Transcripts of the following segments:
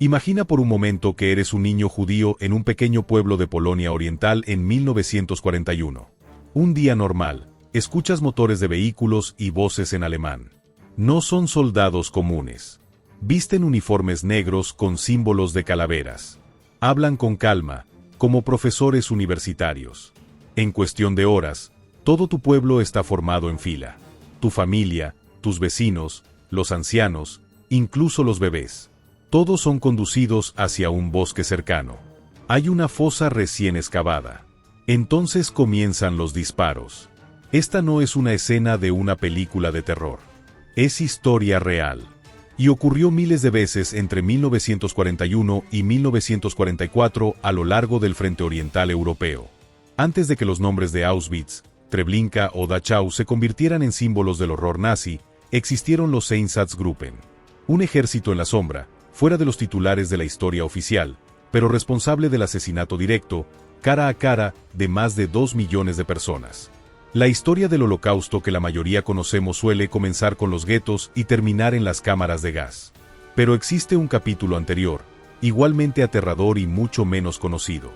Imagina por un momento que eres un niño judío en un pequeño pueblo de Polonia Oriental en 1941. Un día normal, escuchas motores de vehículos y voces en alemán. No son soldados comunes. Visten uniformes negros con símbolos de calaveras. Hablan con calma, como profesores universitarios. En cuestión de horas, todo tu pueblo está formado en fila. Tu familia, tus vecinos, los ancianos, incluso los bebés. Todos son conducidos hacia un bosque cercano. Hay una fosa recién excavada. Entonces comienzan los disparos. Esta no es una escena de una película de terror. Es historia real. Y ocurrió miles de veces entre 1941 y 1944 a lo largo del frente oriental europeo. Antes de que los nombres de Auschwitz, Treblinka o Dachau se convirtieran en símbolos del horror nazi, existieron los Einsatzgruppen. Un ejército en la sombra, fuera de los titulares de la historia oficial, pero responsable del asesinato directo, cara a cara, de más de 2 millones de personas. La historia del Holocausto que la mayoría conocemos suele comenzar con los guetos y terminar en las cámaras de gas. Pero existe un capítulo anterior, igualmente aterrador y mucho menos conocido.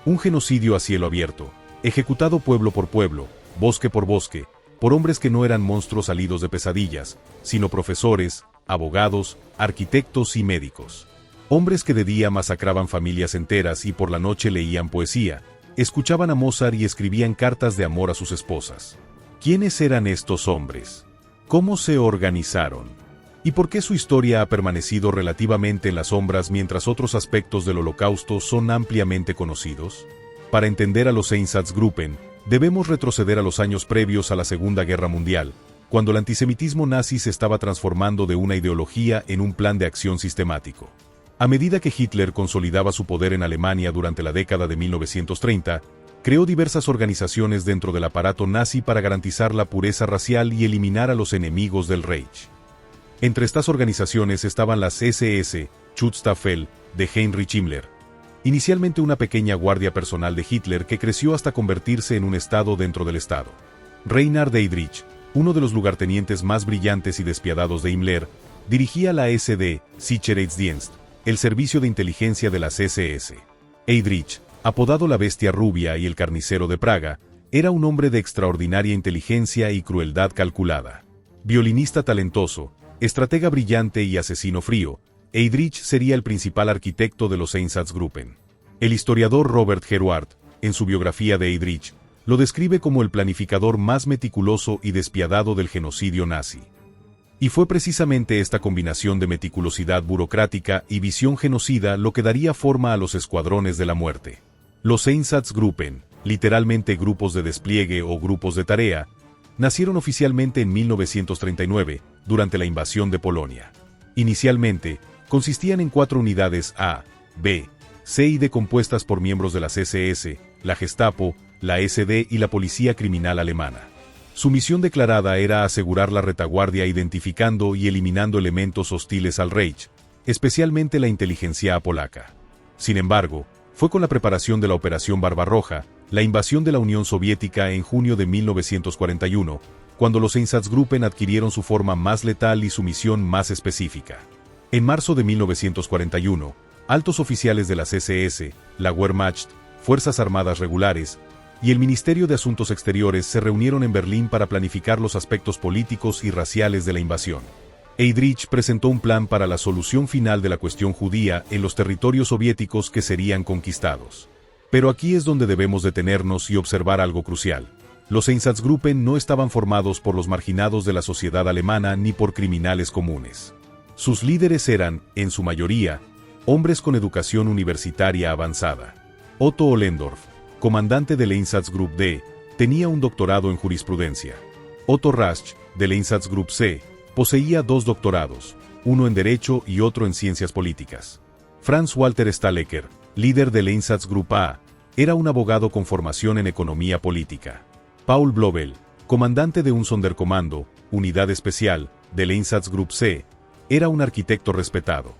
Un genocidio a cielo abierto, ejecutado pueblo por pueblo, bosque por bosque, por hombres que no eran monstruos salidos de pesadillas, sino profesores, abogados, arquitectos y médicos. Hombres que de día masacraban familias enteras y por la noche leían poesía, escuchaban a Mozart y escribían cartas de amor a sus esposas. ¿Quiénes eran estos hombres? ¿Cómo se organizaron? ¿Y por qué su historia ha permanecido relativamente en las sombras mientras otros aspectos del Holocausto son ampliamente conocidos? Para entender a los Einsatzgruppen, debemos retroceder a los años previos a la Segunda Guerra Mundial, cuando el antisemitismo nazi se estaba transformando de una ideología en un plan de acción sistemático. A medida que Hitler consolidaba su poder en Alemania durante la década de 1930, creó diversas organizaciones dentro del aparato nazi para garantizar la pureza racial y eliminar a los enemigos del Reich. Entre estas organizaciones estaban las SS, Schutzstaffel, de Heinrich Himmler, inicialmente una pequeña guardia personal de Hitler que creció hasta convertirse en un estado dentro del estado. Reinhard Heydrich, uno de los lugartenientes más brillantes y despiadados de Himmler, dirigía la SD, Sicherheitsdienst, el servicio de inteligencia de las SS. Heydrich, apodado la Bestia Rubia y el Carnicero de Praga, era un hombre de extraordinaria inteligencia y crueldad calculada. Violinista talentoso, estratega brillante y asesino frío, Heydrich sería el principal arquitecto de los Einsatzgruppen. El historiador Robert Geruart, en su biografía de Heydrich, lo describe como el planificador más meticuloso y despiadado del genocidio nazi. Y fue precisamente esta combinación de meticulosidad burocrática y visión genocida lo que daría forma a los escuadrones de la muerte. Los Einsatzgruppen, literalmente grupos de despliegue o grupos de tarea, nacieron oficialmente en 1939, durante la invasión de Polonia. Inicialmente, consistían en 4 unidades A, B, C y D compuestas por miembros de las SS, la Gestapo, la SD y la Policía Criminal Alemana. Su misión declarada era asegurar la retaguardia identificando y eliminando elementos hostiles al Reich, especialmente la inteligencia polaca. Sin embargo, fue con la preparación de la Operación Barbarroja, la invasión de la Unión Soviética en junio de 1941, cuando los Einsatzgruppen adquirieron su forma más letal y su misión más específica. En marzo de 1941, altos oficiales de las SS, la Wehrmacht, Fuerzas Armadas Regulares, y el Ministerio de Asuntos Exteriores se reunieron en Berlín para planificar los aspectos políticos y raciales de la invasión. Heydrich presentó un plan para la solución final de la cuestión judía en los territorios soviéticos que serían conquistados. Pero aquí es donde debemos detenernos y observar algo crucial. Los Einsatzgruppen no estaban formados por los marginados de la sociedad alemana ni por criminales comunes. Sus líderes eran, en su mayoría, hombres con educación universitaria avanzada. Otto Ollendorf, comandante del Einsatzgruppe D, tenía un doctorado en jurisprudencia. Otto Rasch, del Einsatzgruppe C, poseía 2 doctorados, uno en Derecho y otro en Ciencias Políticas. Franz Walter Stahlecker, líder del Einsatzgruppe A, era un abogado con formación en Economía Política. Paul Blobel, comandante de un Sonderkommando, unidad especial, del Einsatzgruppe C, era un arquitecto respetado.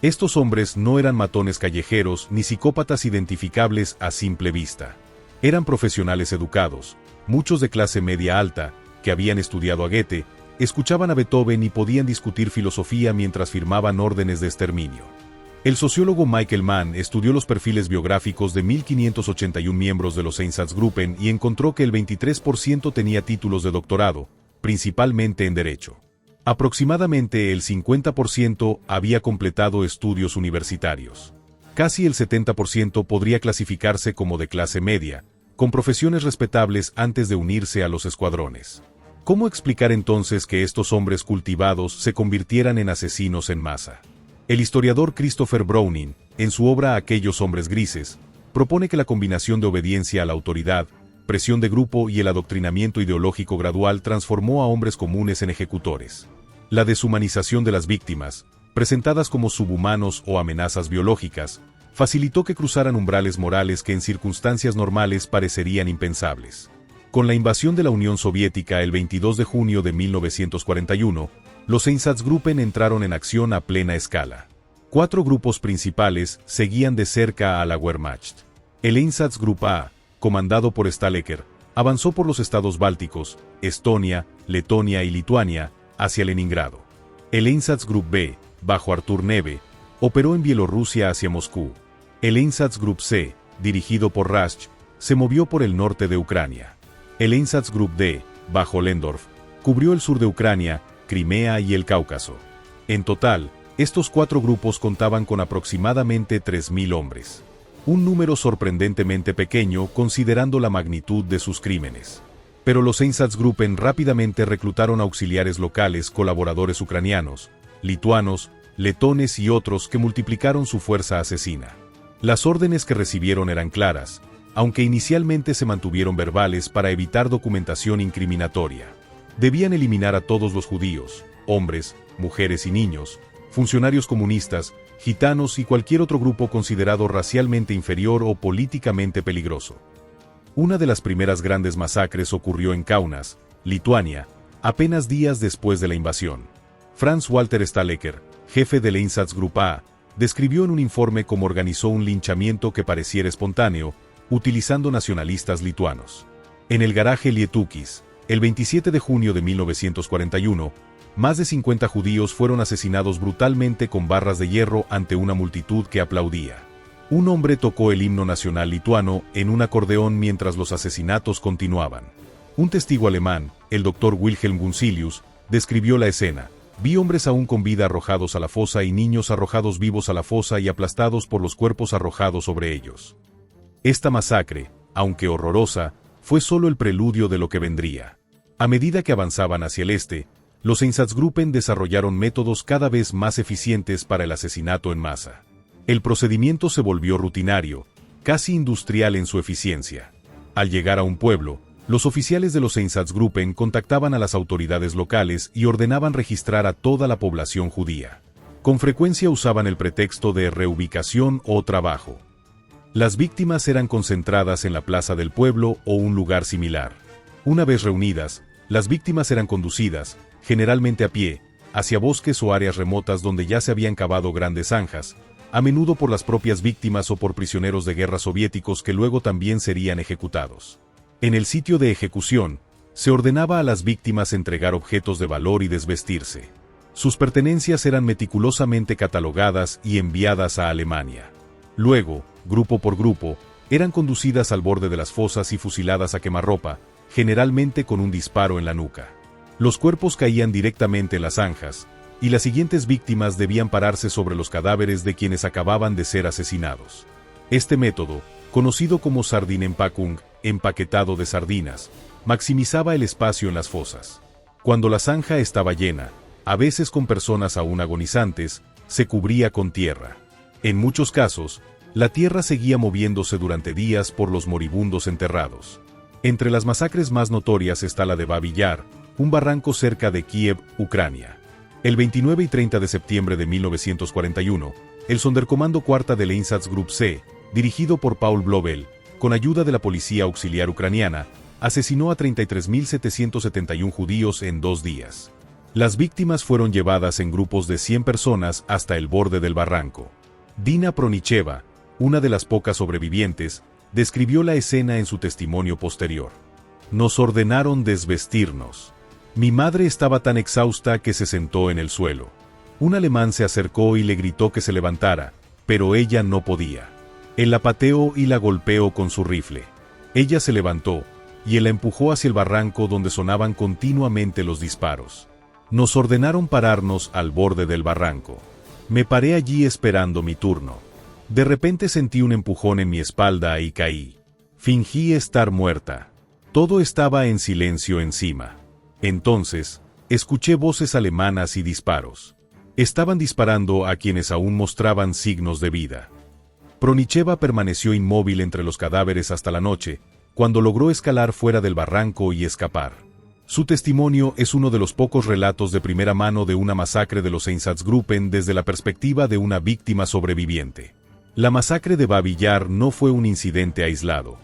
Estos hombres no eran matones callejeros ni psicópatas identificables a simple vista. Eran profesionales educados, muchos de clase media alta, que habían estudiado a Goethe, escuchaban a Beethoven y podían discutir filosofía mientras firmaban órdenes de exterminio. El sociólogo Michael Mann estudió los perfiles biográficos de 1581 miembros de los Einsatzgruppen y encontró que el 23% tenía títulos de doctorado, principalmente en Derecho. Aproximadamente el 50% había completado estudios universitarios. Casi el 70% podría clasificarse como de clase media, con profesiones respetables antes de unirse a los escuadrones. ¿Cómo explicar entonces que estos hombres cultivados se convirtieran en asesinos en masa? El historiador Christopher Browning, en su obra Aquellos hombres grises, propone que la combinación de obediencia a la autoridad, presión de grupo y el adoctrinamiento ideológico gradual transformó a hombres comunes en ejecutores. La deshumanización de las víctimas, presentadas como subhumanos o amenazas biológicas, facilitó que cruzaran umbrales morales que en circunstancias normales parecerían impensables. Con la invasión de la Unión Soviética el 22 de junio de 1941, los Einsatzgruppen entraron en acción a plena escala. 4 grupos principales seguían de cerca a la Wehrmacht. El Einsatzgruppe A, comandado por Stahlecker, avanzó por los estados bálticos, Estonia, Letonia y Lituania, hacia Leningrado. El Einsatzgruppe B, bajo Artur Neve, operó en Bielorrusia hacia Moscú. El Einsatzgruppe C, dirigido por Rasch, se movió por el norte de Ucrania. El Einsatzgruppe D, bajo Lendorf, cubrió el sur de Ucrania, Crimea y el Cáucaso. En total, estos 4 grupos contaban con aproximadamente 3.000 hombres. Un número sorprendentemente pequeño considerando la magnitud de sus crímenes. Pero los Einsatzgruppen rápidamente reclutaron auxiliares locales, colaboradores ucranianos, lituanos, letones y otros que multiplicaron su fuerza asesina. Las órdenes que recibieron eran claras, aunque inicialmente se mantuvieron verbales para evitar documentación incriminatoria. Debían eliminar a todos los judíos, hombres, mujeres y niños, funcionarios comunistas, gitanos y cualquier otro grupo considerado racialmente inferior o políticamente peligroso. Una de las primeras grandes masacres ocurrió en Kaunas, Lituania, apenas días después de la invasión. Franz Walter Stahlecker, jefe del Einsatzgruppe A, describió en un informe cómo organizó un linchamiento que pareciera espontáneo, utilizando nacionalistas lituanos. En el garaje Lietukis, el 27 de junio de 1941, más de 50 judíos fueron asesinados brutalmente con barras de hierro ante una multitud que aplaudía. Un hombre tocó el himno nacional lituano en un acordeón mientras los asesinatos continuaban. Un testigo alemán, el Dr. Wilhelm Gunsilius, describió la escena. Vi hombres aún con vida arrojados a la fosa y niños arrojados vivos a la fosa y aplastados por los cuerpos arrojados sobre ellos. Esta masacre, aunque horrorosa, fue solo el preludio de lo que vendría. A medida que avanzaban hacia el este, los Einsatzgruppen desarrollaron métodos cada vez más eficientes para el asesinato en masa. El procedimiento se volvió rutinario, casi industrial en su eficiencia. Al llegar a un pueblo, los oficiales de los Einsatzgruppen contactaban a las autoridades locales y ordenaban registrar a toda la población judía. Con frecuencia usaban el pretexto de reubicación o trabajo. Las víctimas eran concentradas en la plaza del pueblo o un lugar similar. Una vez reunidas, las víctimas eran conducidas, generalmente a pie, hacia bosques o áreas remotas donde ya se habían cavado grandes zanjas, a menudo por las propias víctimas o por prisioneros de guerra soviéticos que luego también serían ejecutados. En el sitio de ejecución, se ordenaba a las víctimas entregar objetos de valor y desvestirse. Sus pertenencias eran meticulosamente catalogadas y enviadas a Alemania. Luego, grupo por grupo, eran conducidas al borde de las fosas y fusiladas a quemarropa, generalmente con un disparo en la nuca. Los cuerpos caían directamente en las zanjas, y las siguientes víctimas debían pararse sobre los cadáveres de quienes acababan de ser asesinados. Este método, conocido como Sardinenpackung, empaquetado de sardinas, maximizaba el espacio en las fosas. Cuando la zanja estaba llena, a veces con personas aún agonizantes, se cubría con tierra. En muchos casos, la tierra seguía moviéndose durante días por los moribundos enterrados. Entre las masacres más notorias está la de Babi Yar, un barranco cerca de Kiev, Ucrania. El 29 y 30 de septiembre de 1941, el Sonderkommando Cuarta del Einsatzgruppe C, dirigido por Paul Blobel, con ayuda de la policía auxiliar ucraniana, asesinó a 33.771 judíos en 2 días. Las víctimas fueron llevadas en grupos de 100 personas hasta el borde del barranco. Dina Pronicheva, una de las pocas sobrevivientes, describió la escena en su testimonio posterior. Nos ordenaron desvestirnos. Mi madre estaba tan exhausta que se sentó en el suelo. Un alemán se acercó y le gritó que se levantara, pero ella no podía. Él la pateó y la golpeó con su rifle. Ella se levantó, y él la empujó hacia el barranco donde sonaban continuamente los disparos. Nos ordenaron pararnos al borde del barranco. Me paré allí esperando mi turno. De repente sentí un empujón en mi espalda y caí. Fingí estar muerta. Todo estaba en silencio encima. Entonces, escuché voces alemanas y disparos. Estaban disparando a quienes aún mostraban signos de vida. Pronicheva permaneció inmóvil entre los cadáveres hasta la noche, cuando logró escalar fuera del barranco y escapar. Su testimonio es uno de los pocos relatos de primera mano de una masacre de los Einsatzgruppen desde la perspectiva de una víctima sobreviviente. La masacre de Babi Yar no fue un incidente aislado.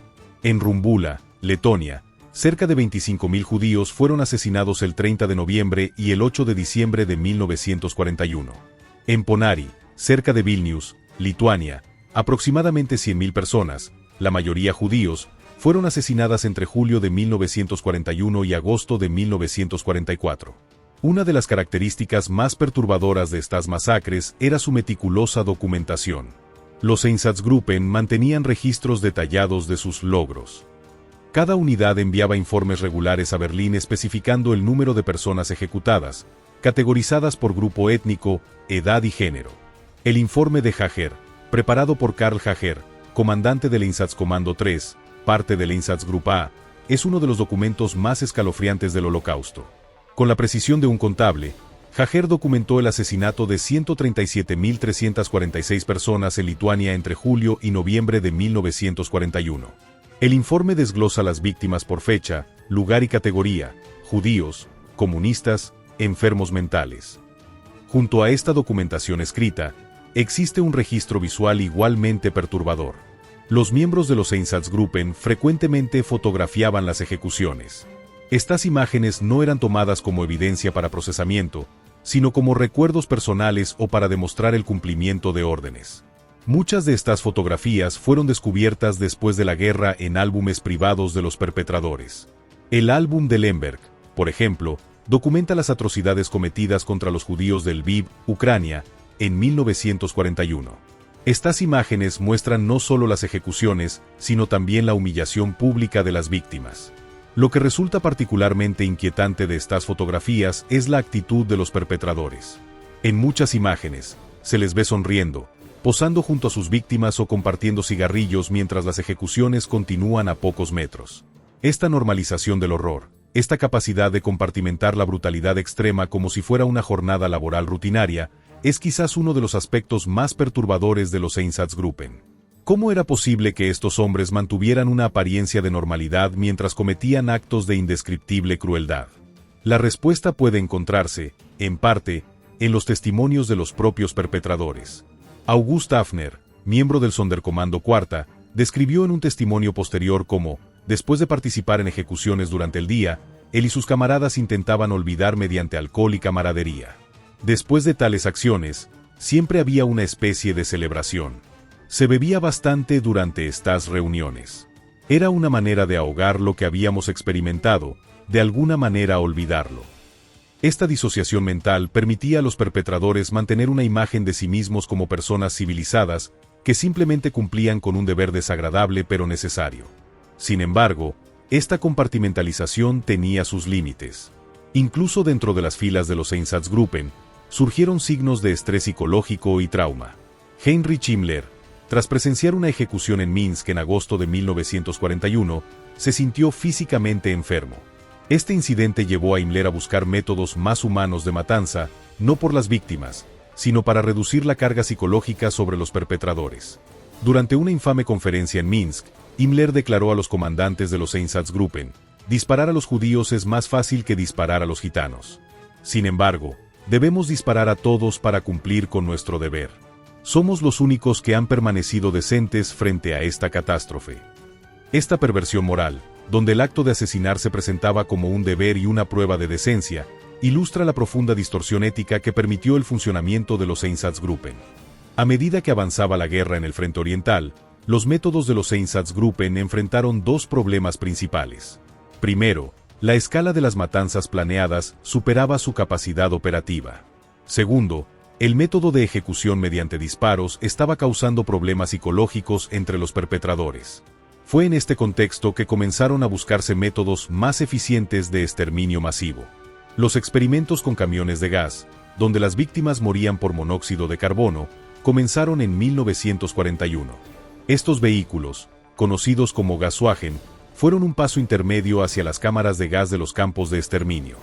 En Rumbula, Letonia, cerca de 25.000 judíos fueron asesinados el 30 de noviembre y el 8 de diciembre de 1941. En Ponari, cerca de Vilnius, Lituania, aproximadamente 100.000 personas, la mayoría judíos, fueron asesinadas entre julio de 1941 y agosto de 1944. Una de las características más perturbadoras de estas masacres era su meticulosa documentación. Los Einsatzgruppen mantenían registros detallados de sus logros. Cada unidad enviaba informes regulares a Berlín especificando el número de personas ejecutadas, categorizadas por grupo étnico, edad y género. El informe de Jäger, preparado por Karl Jäger, comandante del Einsatzkommando 3, parte del Einsatzgruppe A, es uno de los documentos más escalofriantes del Holocausto. Con la precisión de un contable, Jäger documentó el asesinato de 137.346 personas en Lituania entre julio y noviembre de 1941. El informe desglosa las víctimas por fecha, lugar y categoría: judíos, comunistas, enfermos mentales. Junto a esta documentación escrita, existe un registro visual igualmente perturbador. Los miembros de los Einsatzgruppen frecuentemente fotografiaban las ejecuciones. Estas imágenes no eran tomadas como evidencia para procesamiento, sino como recuerdos personales o para demostrar el cumplimiento de órdenes. Muchas de estas fotografías fueron descubiertas después de la guerra en álbumes privados de los perpetradores. El álbum de Lemberg, por ejemplo, documenta las atrocidades cometidas contra los judíos de Lviv, Ucrania, en 1941. Estas imágenes muestran no solo las ejecuciones, sino también la humillación pública de las víctimas. Lo que resulta particularmente inquietante de estas fotografías es la actitud de los perpetradores. En muchas imágenes, se les ve sonriendo, posando junto a sus víctimas o compartiendo cigarrillos mientras las ejecuciones continúan a pocos metros. Esta normalización del horror, esta capacidad de compartimentar la brutalidad extrema como si fuera una jornada laboral rutinaria, es quizás uno de los aspectos más perturbadores de los Einsatzgruppen. ¿Cómo era posible que estos hombres mantuvieran una apariencia de normalidad mientras cometían actos de indescriptible crueldad? La respuesta puede encontrarse, en parte, en los testimonios de los propios perpetradores. August Hafner, miembro del Sonderkommando Cuarta, describió en un testimonio posterior cómo, después de participar en ejecuciones durante el día, él y sus camaradas intentaban olvidar mediante alcohol y camaradería. Después de tales acciones, siempre había una especie de celebración. Se bebía bastante durante estas reuniones. Era una manera de ahogar lo que habíamos experimentado, de alguna manera olvidarlo. Esta disociación mental permitía a los perpetradores mantener una imagen de sí mismos como personas civilizadas, que simplemente cumplían con un deber desagradable pero necesario. Sin embargo, esta compartimentalización tenía sus límites. Incluso dentro de las filas de los Einsatzgruppen, surgieron signos de estrés psicológico y trauma. Heinrich Himmler, tras presenciar una ejecución en Minsk en agosto de 1941, se sintió físicamente enfermo. Este incidente llevó a Himmler a buscar métodos más humanos de matanza, no por las víctimas, sino para reducir la carga psicológica sobre los perpetradores. Durante una infame conferencia en Minsk, Himmler declaró a los comandantes de los Einsatzgruppen: disparar a los judíos es más fácil que disparar a los gitanos. Sin embargo, debemos disparar a todos para cumplir con nuestro deber. Somos los únicos que han permanecido decentes frente a esta catástrofe. Esta perversión moral, donde el acto de asesinar se presentaba como un deber y una prueba de decencia, ilustra la profunda distorsión ética que permitió el funcionamiento de los Einsatzgruppen. A medida que avanzaba la guerra en el frente oriental, los métodos de los Einsatzgruppen enfrentaron dos problemas principales. Primero, la escala de las matanzas planeadas superaba su capacidad operativa. Segundo, El método de ejecución mediante disparos estaba causando problemas psicológicos entre los perpetradores. Fue en este contexto que comenzaron a buscarse métodos más eficientes de exterminio masivo. Los experimentos con camiones de gas, donde las víctimas morían por monóxido de carbono, comenzaron en 1941. Estos vehículos, conocidos como Gaswagen, fueron un paso intermedio hacia las cámaras de gas de los campos de exterminio.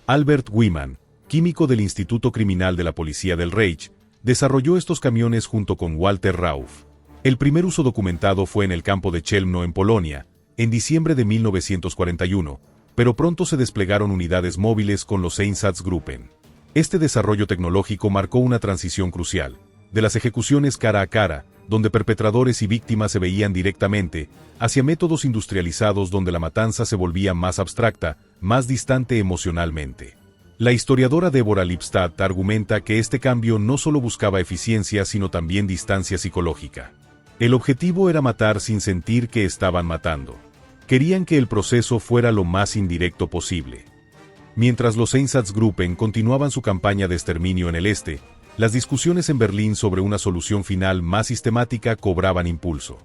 Albert Wyman, químico del Instituto Criminal de la Policía del Reich, desarrolló estos camiones junto con Walter Rauff. El primer uso documentado fue en el campo de Chelmno en Polonia, en diciembre de 1941, pero pronto se desplegaron unidades móviles con los Einsatzgruppen. Este desarrollo tecnológico marcó una transición crucial, de las ejecuciones cara a cara, donde perpetradores y víctimas se veían directamente, hacia métodos industrializados donde la matanza se volvía más abstracta, más distante emocionalmente. La historiadora Deborah Lipstadt argumenta que este cambio no solo buscaba eficiencia sino también distancia psicológica. El objetivo era matar sin sentir que estaban matando. Querían que el proceso fuera lo más indirecto posible. Mientras los Einsatzgruppen continuaban su campaña de exterminio en el este, las discusiones en Berlín sobre una solución final más sistemática cobraban impulso.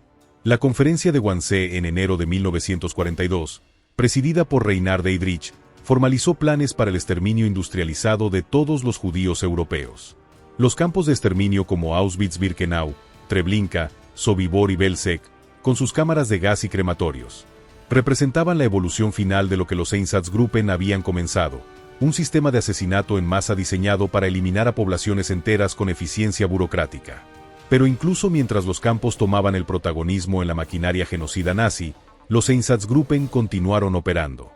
La conferencia de Wannsee en enero de 1942, presidida por Reinhard Heydrich, formalizó planes para el exterminio industrializado de todos los judíos europeos. Los campos de exterminio como Auschwitz-Birkenau, Treblinka, Sobibor y Belzec, con sus cámaras de gas y crematorios, representaban la evolución final de lo que los Einsatzgruppen habían comenzado, un sistema de asesinato en masa diseñado para eliminar a poblaciones enteras con eficiencia burocrática. Pero incluso mientras los campos tomaban el protagonismo en la maquinaria genocida nazi, los Einsatzgruppen continuaron operando.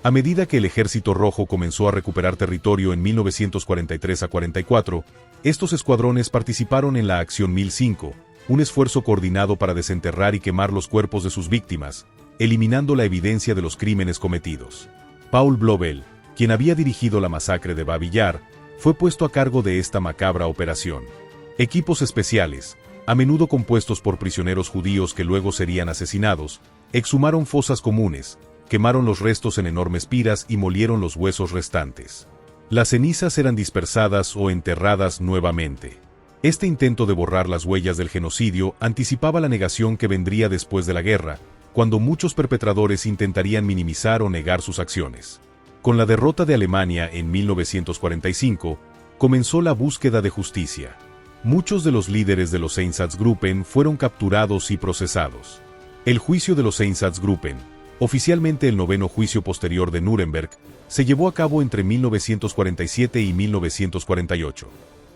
A medida que el Ejército Rojo comenzó a recuperar territorio en 1943 a 44, estos escuadrones participaron en la Acción 1005, un esfuerzo coordinado para desenterrar y quemar los cuerpos de sus víctimas, eliminando la evidencia de los crímenes cometidos. Paul Blobel, quien había dirigido la masacre de Babi Yar, fue puesto a cargo de esta macabra operación. Equipos especiales, a menudo compuestos por prisioneros judíos que luego serían asesinados, exhumaron fosas comunes, quemaron los restos en enormes piras y molieron los huesos restantes. Las cenizas eran dispersadas o enterradas nuevamente. Este intento de borrar las huellas del genocidio anticipaba la negación que vendría después de la guerra, cuando muchos perpetradores intentarían minimizar o negar sus acciones. Con la derrota de Alemania en 1945, comenzó la búsqueda de justicia. Muchos de los líderes de los Einsatzgruppen fueron capturados y procesados. El juicio de los Einsatzgruppen, oficialmente el noveno juicio posterior de Nuremberg, se llevó a cabo entre 1947 y 1948.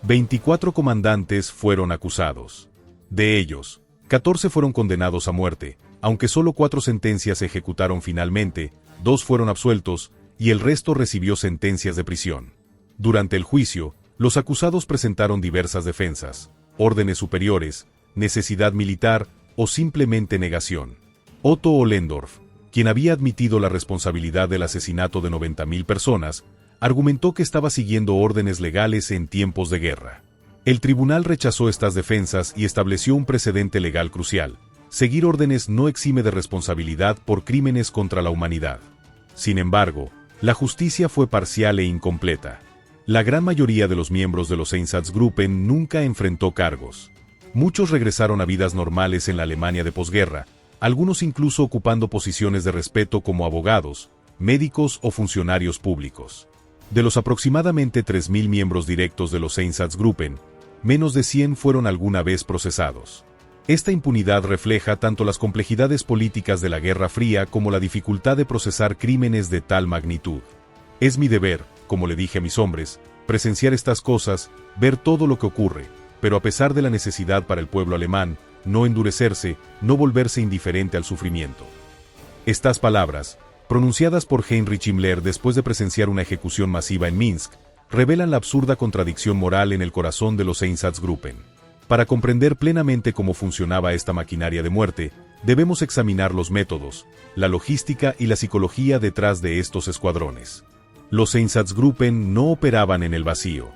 24 comandantes fueron acusados. De ellos, 14 fueron condenados a muerte, aunque solo 4 sentencias se ejecutaron finalmente, 2 fueron absueltos, y el resto recibió sentencias de prisión. Durante el juicio, los acusados presentaron diversas defensas, órdenes superiores, necesidad militar o simplemente negación. Otto Ollendorf, quien había admitido la responsabilidad del asesinato de 90.000 personas, argumentó que estaba siguiendo órdenes legales en tiempos de guerra. El tribunal rechazó estas defensas y estableció un precedente legal crucial: seguir órdenes no exime de responsabilidad por crímenes contra la humanidad. Sin embargo, la justicia fue parcial e incompleta. La gran mayoría de los miembros de los Einsatzgruppen nunca enfrentó cargos. Muchos regresaron a vidas normales en la Alemania de posguerra, algunos incluso ocupando posiciones de respeto como abogados, médicos o funcionarios públicos. De los aproximadamente 3.000 miembros directos de los Einsatzgruppen, menos de 100 fueron alguna vez procesados. Esta impunidad refleja tanto las complejidades políticas de la Guerra Fría como la dificultad de procesar crímenes de tal magnitud. Es mi deber, como le dije a mis hombres, presenciar estas cosas, ver todo lo que ocurre, pero a pesar de la necesidad para el pueblo alemán, no endurecerse, no volverse indiferente al sufrimiento. Estas palabras, pronunciadas por Heinrich Himmler después de presenciar una ejecución masiva en Minsk, revelan la absurda contradicción moral en el corazón de los Einsatzgruppen. Para comprender plenamente cómo funcionaba esta maquinaria de muerte, debemos examinar los métodos, la logística y la psicología detrás de estos escuadrones. Los Einsatzgruppen no operaban en el vacío.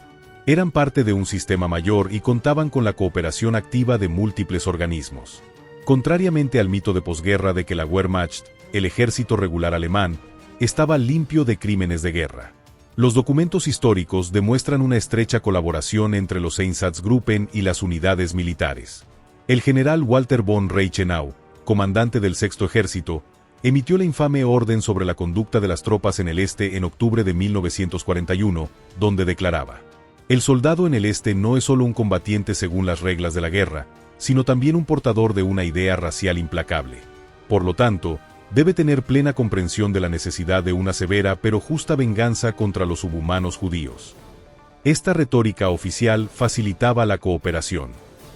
Eran parte de un sistema mayor y contaban con la cooperación activa de múltiples organismos. Contrariamente al mito de posguerra de que la Wehrmacht, el ejército regular alemán, estaba limpio de crímenes de guerra. Los documentos históricos demuestran una estrecha colaboración entre los Einsatzgruppen y las unidades militares. El general Walter von Reichenau, comandante del Sexto Ejército, emitió la infame orden sobre la conducta de las tropas en el este en octubre de 1941, donde declaraba: "El soldado en el este no es solo un combatiente según las reglas de la guerra, sino también un portador de una idea racial implacable. Por lo tanto, debe tener plena comprensión de la necesidad de una severa pero justa venganza contra los subhumanos judíos". Esta retórica oficial facilitaba la cooperación.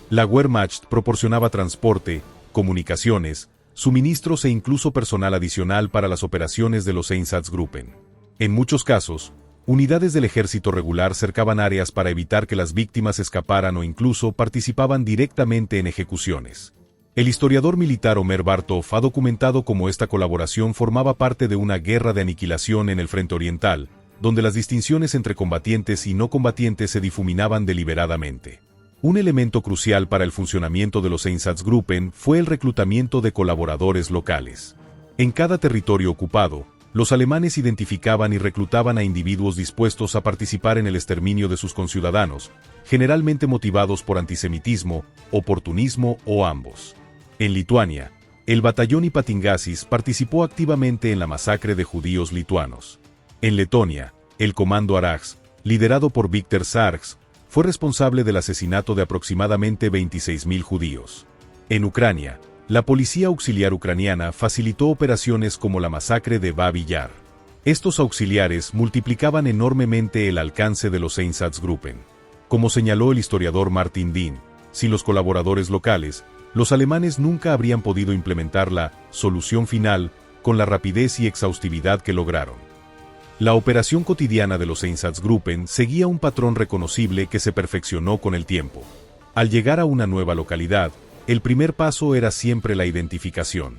La Wehrmacht proporcionaba transporte, comunicaciones, suministros e incluso personal adicional para las operaciones de los Einsatzgruppen. En muchos casos, unidades del ejército regular cercaban áreas para evitar que las víctimas escaparan o incluso participaban directamente en ejecuciones. El historiador militar Omer Bartov ha documentado cómo esta colaboración formaba parte de una guerra de aniquilación en el frente oriental, donde las distinciones entre combatientes y no combatientes se difuminaban deliberadamente. Un elemento crucial para el funcionamiento de los Einsatzgruppen fue el reclutamiento de colaboradores locales. En cada territorio ocupado, los alemanes identificaban y reclutaban a individuos dispuestos a participar en el exterminio de sus conciudadanos, generalmente motivados por antisemitismo, oportunismo o ambos. En Lituania, el batallón Ypatingasis participó activamente en la masacre de judíos lituanos. En Letonia, el comando Arax, liderado por Viktor Sargs, fue responsable del asesinato de aproximadamente 26.000 judíos. En Ucrania, la policía auxiliar ucraniana facilitó operaciones como la masacre de Babi Yar. Estos auxiliares multiplicaban enormemente el alcance de los Einsatzgruppen. Como señaló el historiador Martin Dean, sin los colaboradores locales, los alemanes nunca habrían podido implementar la solución final con la rapidez y exhaustividad que lograron. La operación cotidiana de los Einsatzgruppen seguía un patrón reconocible que se perfeccionó con el tiempo. Al llegar a una nueva localidad, el primer paso era siempre la identificación.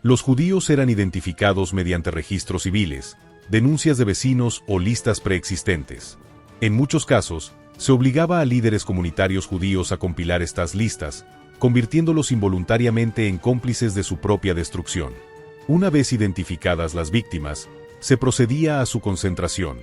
Los judíos eran identificados mediante registros civiles, denuncias de vecinos o listas preexistentes. En muchos casos, se obligaba a líderes comunitarios judíos a compilar estas listas, convirtiéndolos involuntariamente en cómplices de su propia destrucción. Una vez identificadas las víctimas, se procedía a su concentración.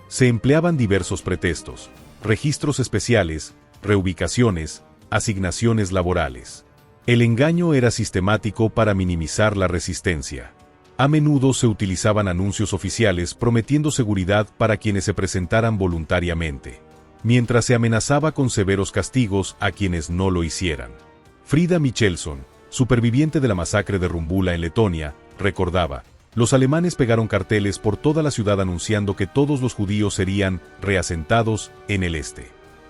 Se empleaban diversos pretextos, registros especiales, reubicaciones, asignaciones laborales. El engaño era sistemático para minimizar la resistencia. A menudo se utilizaban anuncios oficiales prometiendo seguridad para quienes se presentaran voluntariamente, mientras se amenazaba con severos castigos a quienes no lo hicieran. Frida Michelson, superviviente de la masacre de Rumbula en Letonia, recordaba: "Los alemanes pegaron carteles por toda la ciudad anunciando que todos los judíos serían reasentados en el este.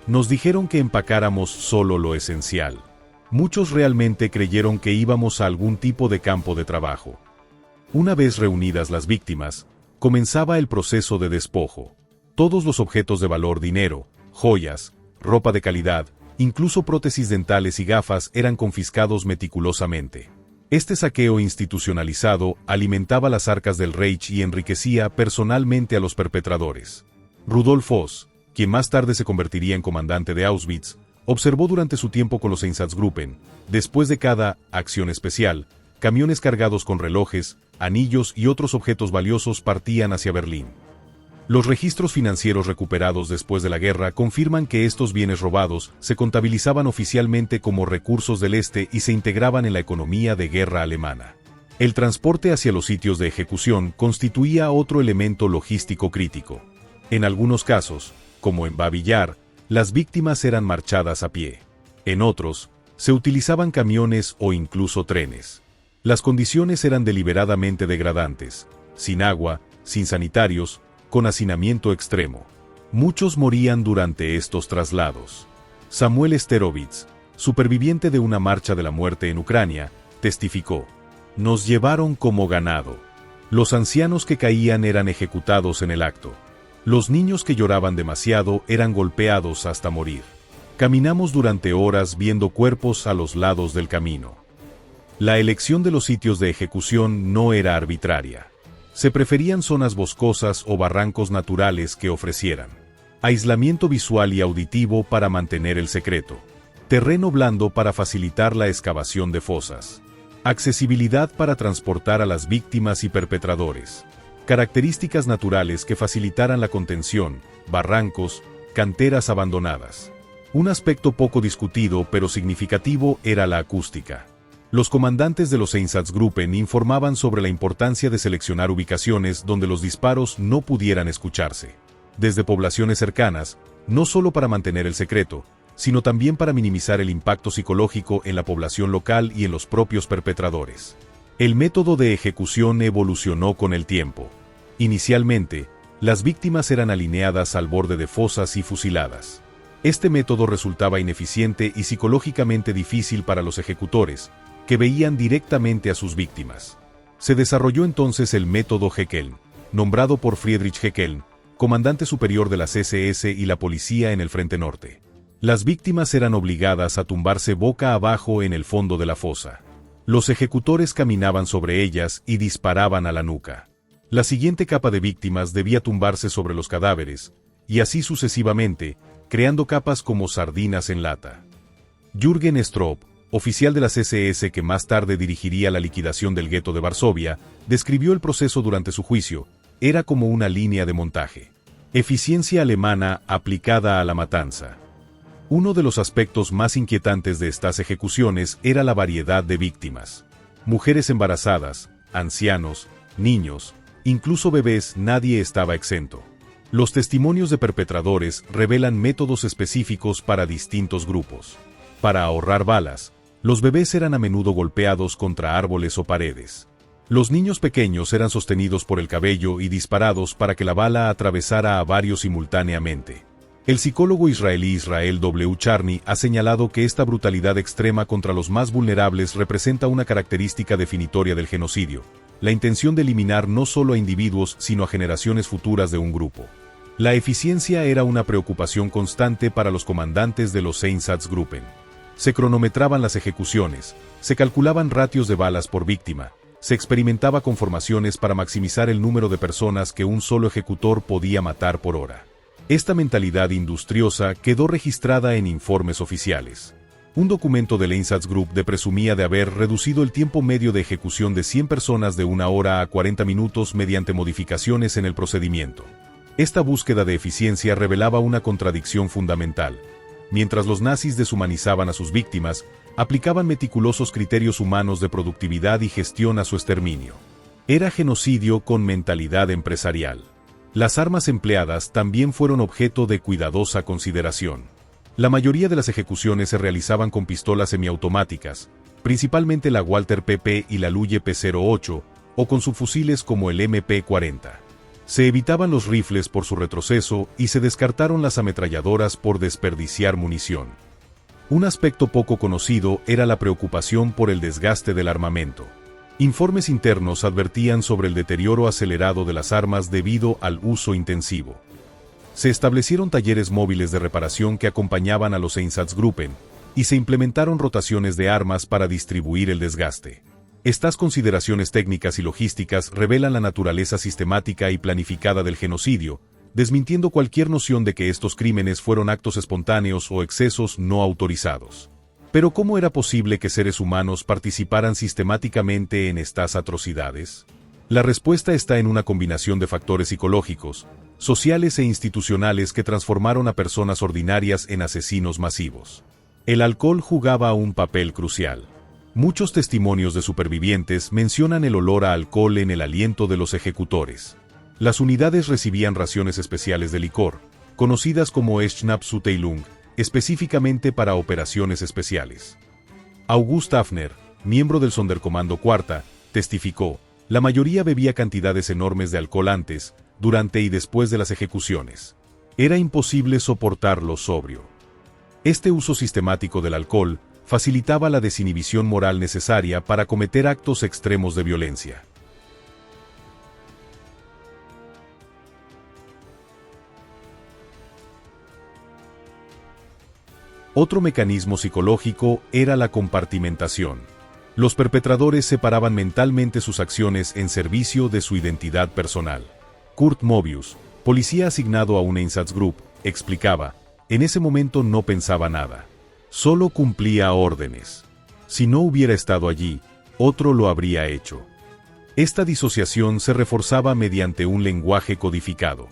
Nos dijeron que empacáramos solo lo esencial. Muchos realmente creyeron que íbamos a algún tipo de campo de trabajo". Una vez reunidas las víctimas, comenzaba el proceso de despojo. Todos los objetos de valor, dinero, joyas, ropa de calidad, incluso prótesis dentales y gafas eran confiscados meticulosamente. Este saqueo institucionalizado alimentaba las arcas del Reich y enriquecía personalmente a los perpetradores. Rudolf Voss, quien más tarde se convertiría en comandante de Auschwitz, observó durante su tiempo con los Einsatzgruppen, después de cada acción especial, camiones cargados con relojes, anillos y otros objetos valiosos partían hacia Berlín. Los registros financieros recuperados después de la guerra confirman que estos bienes robados se contabilizaban oficialmente como recursos del este y se integraban en la economía de guerra alemana. El transporte hacia los sitios de ejecución constituía otro elemento logístico crítico. En algunos casos, como en Babi Yar, las víctimas eran marchadas a pie. En otros, se utilizaban camiones o incluso trenes. Las condiciones eran deliberadamente degradantes, sin agua, sin sanitarios, con hacinamiento extremo. Muchos morían durante estos traslados. Samuel Sterovitz, superviviente de una marcha de la muerte en Ucrania, testificó: "Nos llevaron como ganado. Los ancianos que caían eran ejecutados en el acto. Los niños que lloraban demasiado eran golpeados hasta morir. Caminamos durante horas viendo cuerpos a los lados del camino". La elección de los sitios de ejecución no era arbitraria. Se preferían zonas boscosas o barrancos naturales que ofrecieran aislamiento visual y auditivo para mantener el secreto, terreno blando para facilitar la excavación de fosas, accesibilidad para transportar a las víctimas y perpetradores, características naturales que facilitaran la contención, barrancos, canteras abandonadas. Un aspecto poco discutido pero significativo era la acústica. Los comandantes de los Einsatzgruppen informaban sobre la importancia de seleccionar ubicaciones donde los disparos no pudieran escucharse, desde poblaciones cercanas, no solo para mantener el secreto, sino también para minimizar el impacto psicológico en la población local y en los propios perpetradores. El método de ejecución evolucionó con el tiempo. Inicialmente, las víctimas eran alineadas al borde de fosas y fusiladas. Este método resultaba ineficiente y psicológicamente difícil para los ejecutores, que veían directamente a sus víctimas. Se desarrolló entonces el método Heckeln, nombrado por Friedrich Heckeln, comandante superior de las SS y la policía en el Frente Norte. Las víctimas eran obligadas a tumbarse boca abajo en el fondo de la fosa. Los ejecutores caminaban sobre ellas y disparaban a la nuca. La siguiente capa de víctimas debía tumbarse sobre los cadáveres, y así sucesivamente, creando capas como sardinas en lata. Jürgen Stroop, oficial de las SS que más tarde dirigiría la liquidación del gueto de Varsovia, describió el proceso durante su juicio. Era como una línea de montaje. Eficiencia alemana aplicada a la matanza. Uno de los aspectos más inquietantes de estas ejecuciones era la variedad de víctimas. Mujeres embarazadas, ancianos, niños, incluso bebés, nadie estaba exento. Los testimonios de perpetradores revelan métodos específicos para distintos grupos. Para ahorrar balas, los bebés eran a menudo golpeados contra árboles o paredes. Los niños pequeños eran sostenidos por el cabello y disparados para que la bala atravesara a varios simultáneamente. El psicólogo israelí Israel W. Charny ha señalado que esta brutalidad extrema contra los más vulnerables representa una característica definitoria del genocidio, la intención de eliminar no solo a individuos sino a generaciones futuras de un grupo. La eficiencia era una preocupación constante para los comandantes de los Einsatzgruppen. Se cronometraban las ejecuciones, se calculaban ratios de balas por víctima, se experimentaba con formaciones para maximizar el número de personas que un solo ejecutor podía matar por hora. Esta mentalidad industriosa quedó registrada en informes oficiales. Un documento del Einsatzgruppe presumía de haber reducido el tiempo medio de ejecución de 100 personas de 1 hora a 40 minutos mediante modificaciones en el procedimiento. Esta búsqueda de eficiencia revelaba una contradicción fundamental. Mientras los nazis deshumanizaban a sus víctimas, aplicaban meticulosos criterios humanos de productividad y gestión a su exterminio. Era genocidio con mentalidad empresarial. Las armas empleadas también fueron objeto de cuidadosa consideración. La mayoría de las ejecuciones se realizaban con pistolas semiautomáticas, principalmente la Walter PP y la Luye P08, o con subfusiles como el MP40. Se evitaban los rifles por su retroceso y se descartaron las ametralladoras por desperdiciar munición. Un aspecto poco conocido era la preocupación por el desgaste del armamento. Informes internos advertían sobre el deterioro acelerado de las armas debido al uso intensivo. Se establecieron talleres móviles de reparación que acompañaban a los Einsatzgruppen, y se implementaron rotaciones de armas para distribuir el desgaste. Estas consideraciones técnicas y logísticas revelan la naturaleza sistemática y planificada del genocidio, desmintiendo cualquier noción de que estos crímenes fueron actos espontáneos o excesos no autorizados. Pero ¿cómo era posible que seres humanos participaran sistemáticamente en estas atrocidades? La respuesta está en una combinación de factores psicológicos, sociales e institucionales que transformaron a personas ordinarias en asesinos masivos. El alcohol jugaba un papel crucial. Muchos testimonios de supervivientes mencionan el olor a alcohol en el aliento de los ejecutores. Las unidades recibían raciones especiales de licor, conocidas como Schnapszuteilung, específicamente para operaciones especiales. August Hafner, miembro del Sonderkommando Cuarta, testificó: la mayoría bebía cantidades enormes de alcohol antes, durante y después de las ejecuciones. Era imposible soportarlo sobrio. Este uso sistemático del alcohol facilitaba la desinhibición moral necesaria para cometer actos extremos de violencia. Otro mecanismo psicológico era la compartimentación. Los perpetradores separaban mentalmente sus acciones en servicio de su identidad personal. Kurt Mobius, policía asignado a un Einsatzgruppe, explicaba: en ese momento no pensaba nada. Solo cumplía órdenes. Si no hubiera estado allí, otro lo habría hecho. Esta disociación se reforzaba mediante un lenguaje codificado.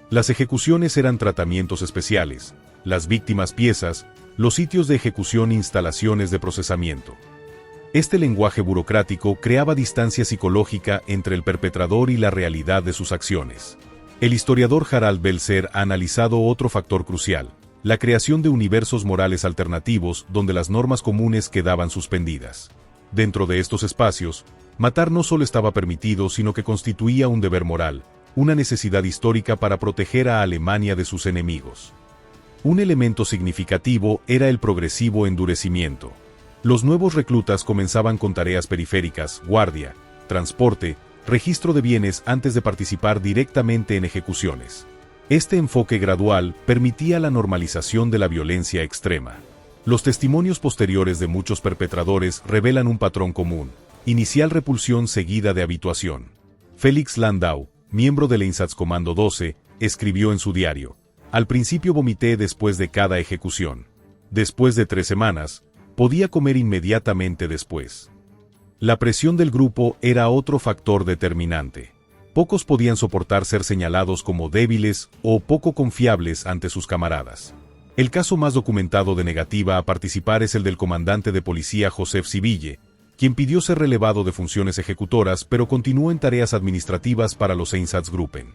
Las ejecuciones eran tratamientos especiales, las víctimas piezas, los sitios de ejecución instalaciones de procesamiento. Este lenguaje burocrático creaba distancia psicológica entre el perpetrador y la realidad de sus acciones. El historiador Harald Belzer ha analizado otro factor crucial, la creación de universos morales alternativos donde las normas comunes quedaban suspendidas. Dentro de estos espacios, matar no solo estaba permitido, sino que constituía un deber moral, una necesidad histórica para proteger a Alemania de sus enemigos. Un elemento significativo era el progresivo endurecimiento. Los nuevos reclutas comenzaban con tareas periféricas, guardia, transporte, registro de bienes antes de participar directamente en ejecuciones. Este enfoque gradual permitía la normalización de la violencia extrema. Los testimonios posteriores de muchos perpetradores revelan un patrón común: inicial repulsión seguida de habituación. Felix Landau, miembro del Einsatzkommando 12, escribió en su diario: «Al principio vomité después de cada ejecución. Después de 3 semanas, podía comer inmediatamente después». La presión del grupo era otro factor determinante. Pocos podían soportar ser señalados como débiles o poco confiables ante sus camaradas. El caso más documentado de negativa a participar es el del comandante de policía Josef Sibille, quien pidió ser relevado de funciones ejecutoras pero continuó en tareas administrativas para los Einsatzgruppen.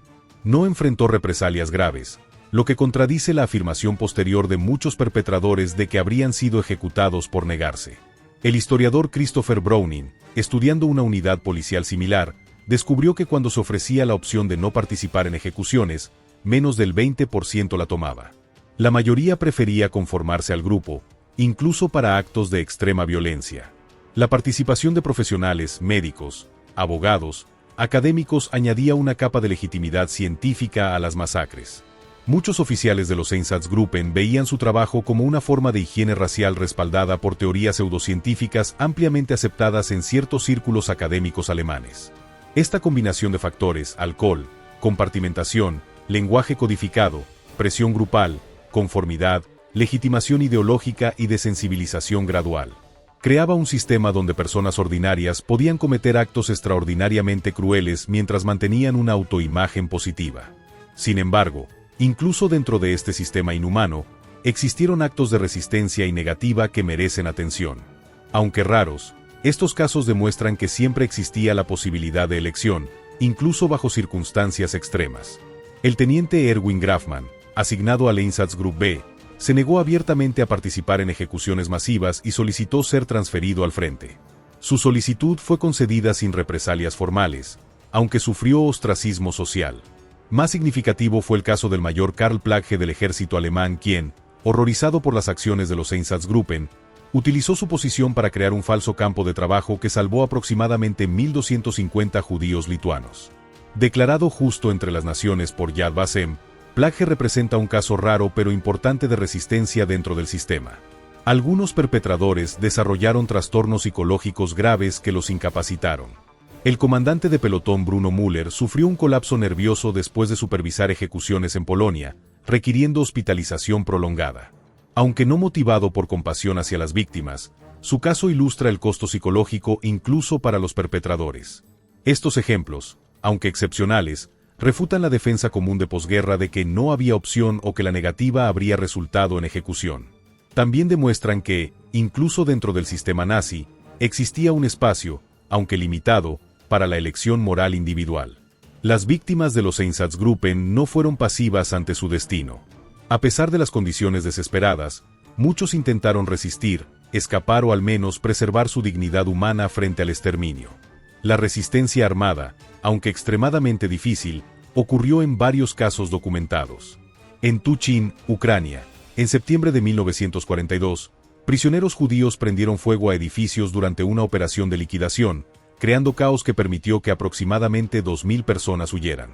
No enfrentó represalias graves, lo que contradice la afirmación posterior de muchos perpetradores de que habrían sido ejecutados por negarse. El historiador Christopher Browning, estudiando una unidad policial similar, descubrió que cuando se ofrecía la opción de no participar en ejecuciones, menos del 20% la tomaba. La mayoría prefería conformarse al grupo, incluso para actos de extrema violencia. La participación de profesionales, médicos, abogados, académicos añadía una capa de legitimidad científica a las masacres. Muchos oficiales de los Einsatzgruppen veían su trabajo como una forma de higiene racial respaldada por teorías pseudocientíficas ampliamente aceptadas en ciertos círculos académicos alemanes. Esta combinación de factores, alcohol, compartimentación, lenguaje codificado, presión grupal, conformidad, legitimación ideológica y desensibilización gradual, creaba un sistema donde personas ordinarias podían cometer actos extraordinariamente crueles mientras mantenían una autoimagen positiva. Sin embargo, incluso dentro de este sistema inhumano, existieron actos de resistencia y negativa que merecen atención. Aunque raros, estos casos demuestran que siempre existía la posibilidad de elección, incluso bajo circunstancias extremas. El teniente Erwin Grafmann, asignado al Einsatzgruppe B, se negó abiertamente a participar en ejecuciones masivas y solicitó ser transferido al frente. Su solicitud fue concedida sin represalias formales, aunque sufrió ostracismo social. Más significativo fue el caso del mayor Karl Plagge del ejército alemán quien, horrorizado por las acciones de los Einsatzgruppen, utilizó su posición para crear un falso campo de trabajo que salvó aproximadamente 1.250 judíos lituanos. Declarado justo entre las naciones por Yad Vashem, Plagge representa un caso raro pero importante de resistencia dentro del sistema. Algunos perpetradores desarrollaron trastornos psicológicos graves que los incapacitaron. El comandante de pelotón Bruno Müller sufrió un colapso nervioso después de supervisar ejecuciones en Polonia, requiriendo hospitalización prolongada. Aunque no motivado por compasión hacia las víctimas, su caso ilustra el costo psicológico incluso para los perpetradores. Estos ejemplos, aunque excepcionales, refutan la defensa común de posguerra de que no había opción o que la negativa habría resultado en ejecución. También demuestran que, incluso dentro del sistema nazi, existía un espacio, aunque limitado, para la elección moral individual. Las víctimas de los Einsatzgruppen no fueron pasivas ante su destino. A pesar de las condiciones desesperadas, muchos intentaron resistir, escapar o al menos preservar su dignidad humana frente al exterminio. La resistencia armada, aunque extremadamente difícil, ocurrió en varios casos documentados. En Tuchin, Ucrania, en septiembre de 1942, prisioneros judíos prendieron fuego a edificios durante una operación de liquidación, creando caos que permitió que aproximadamente 2.000 personas huyeran.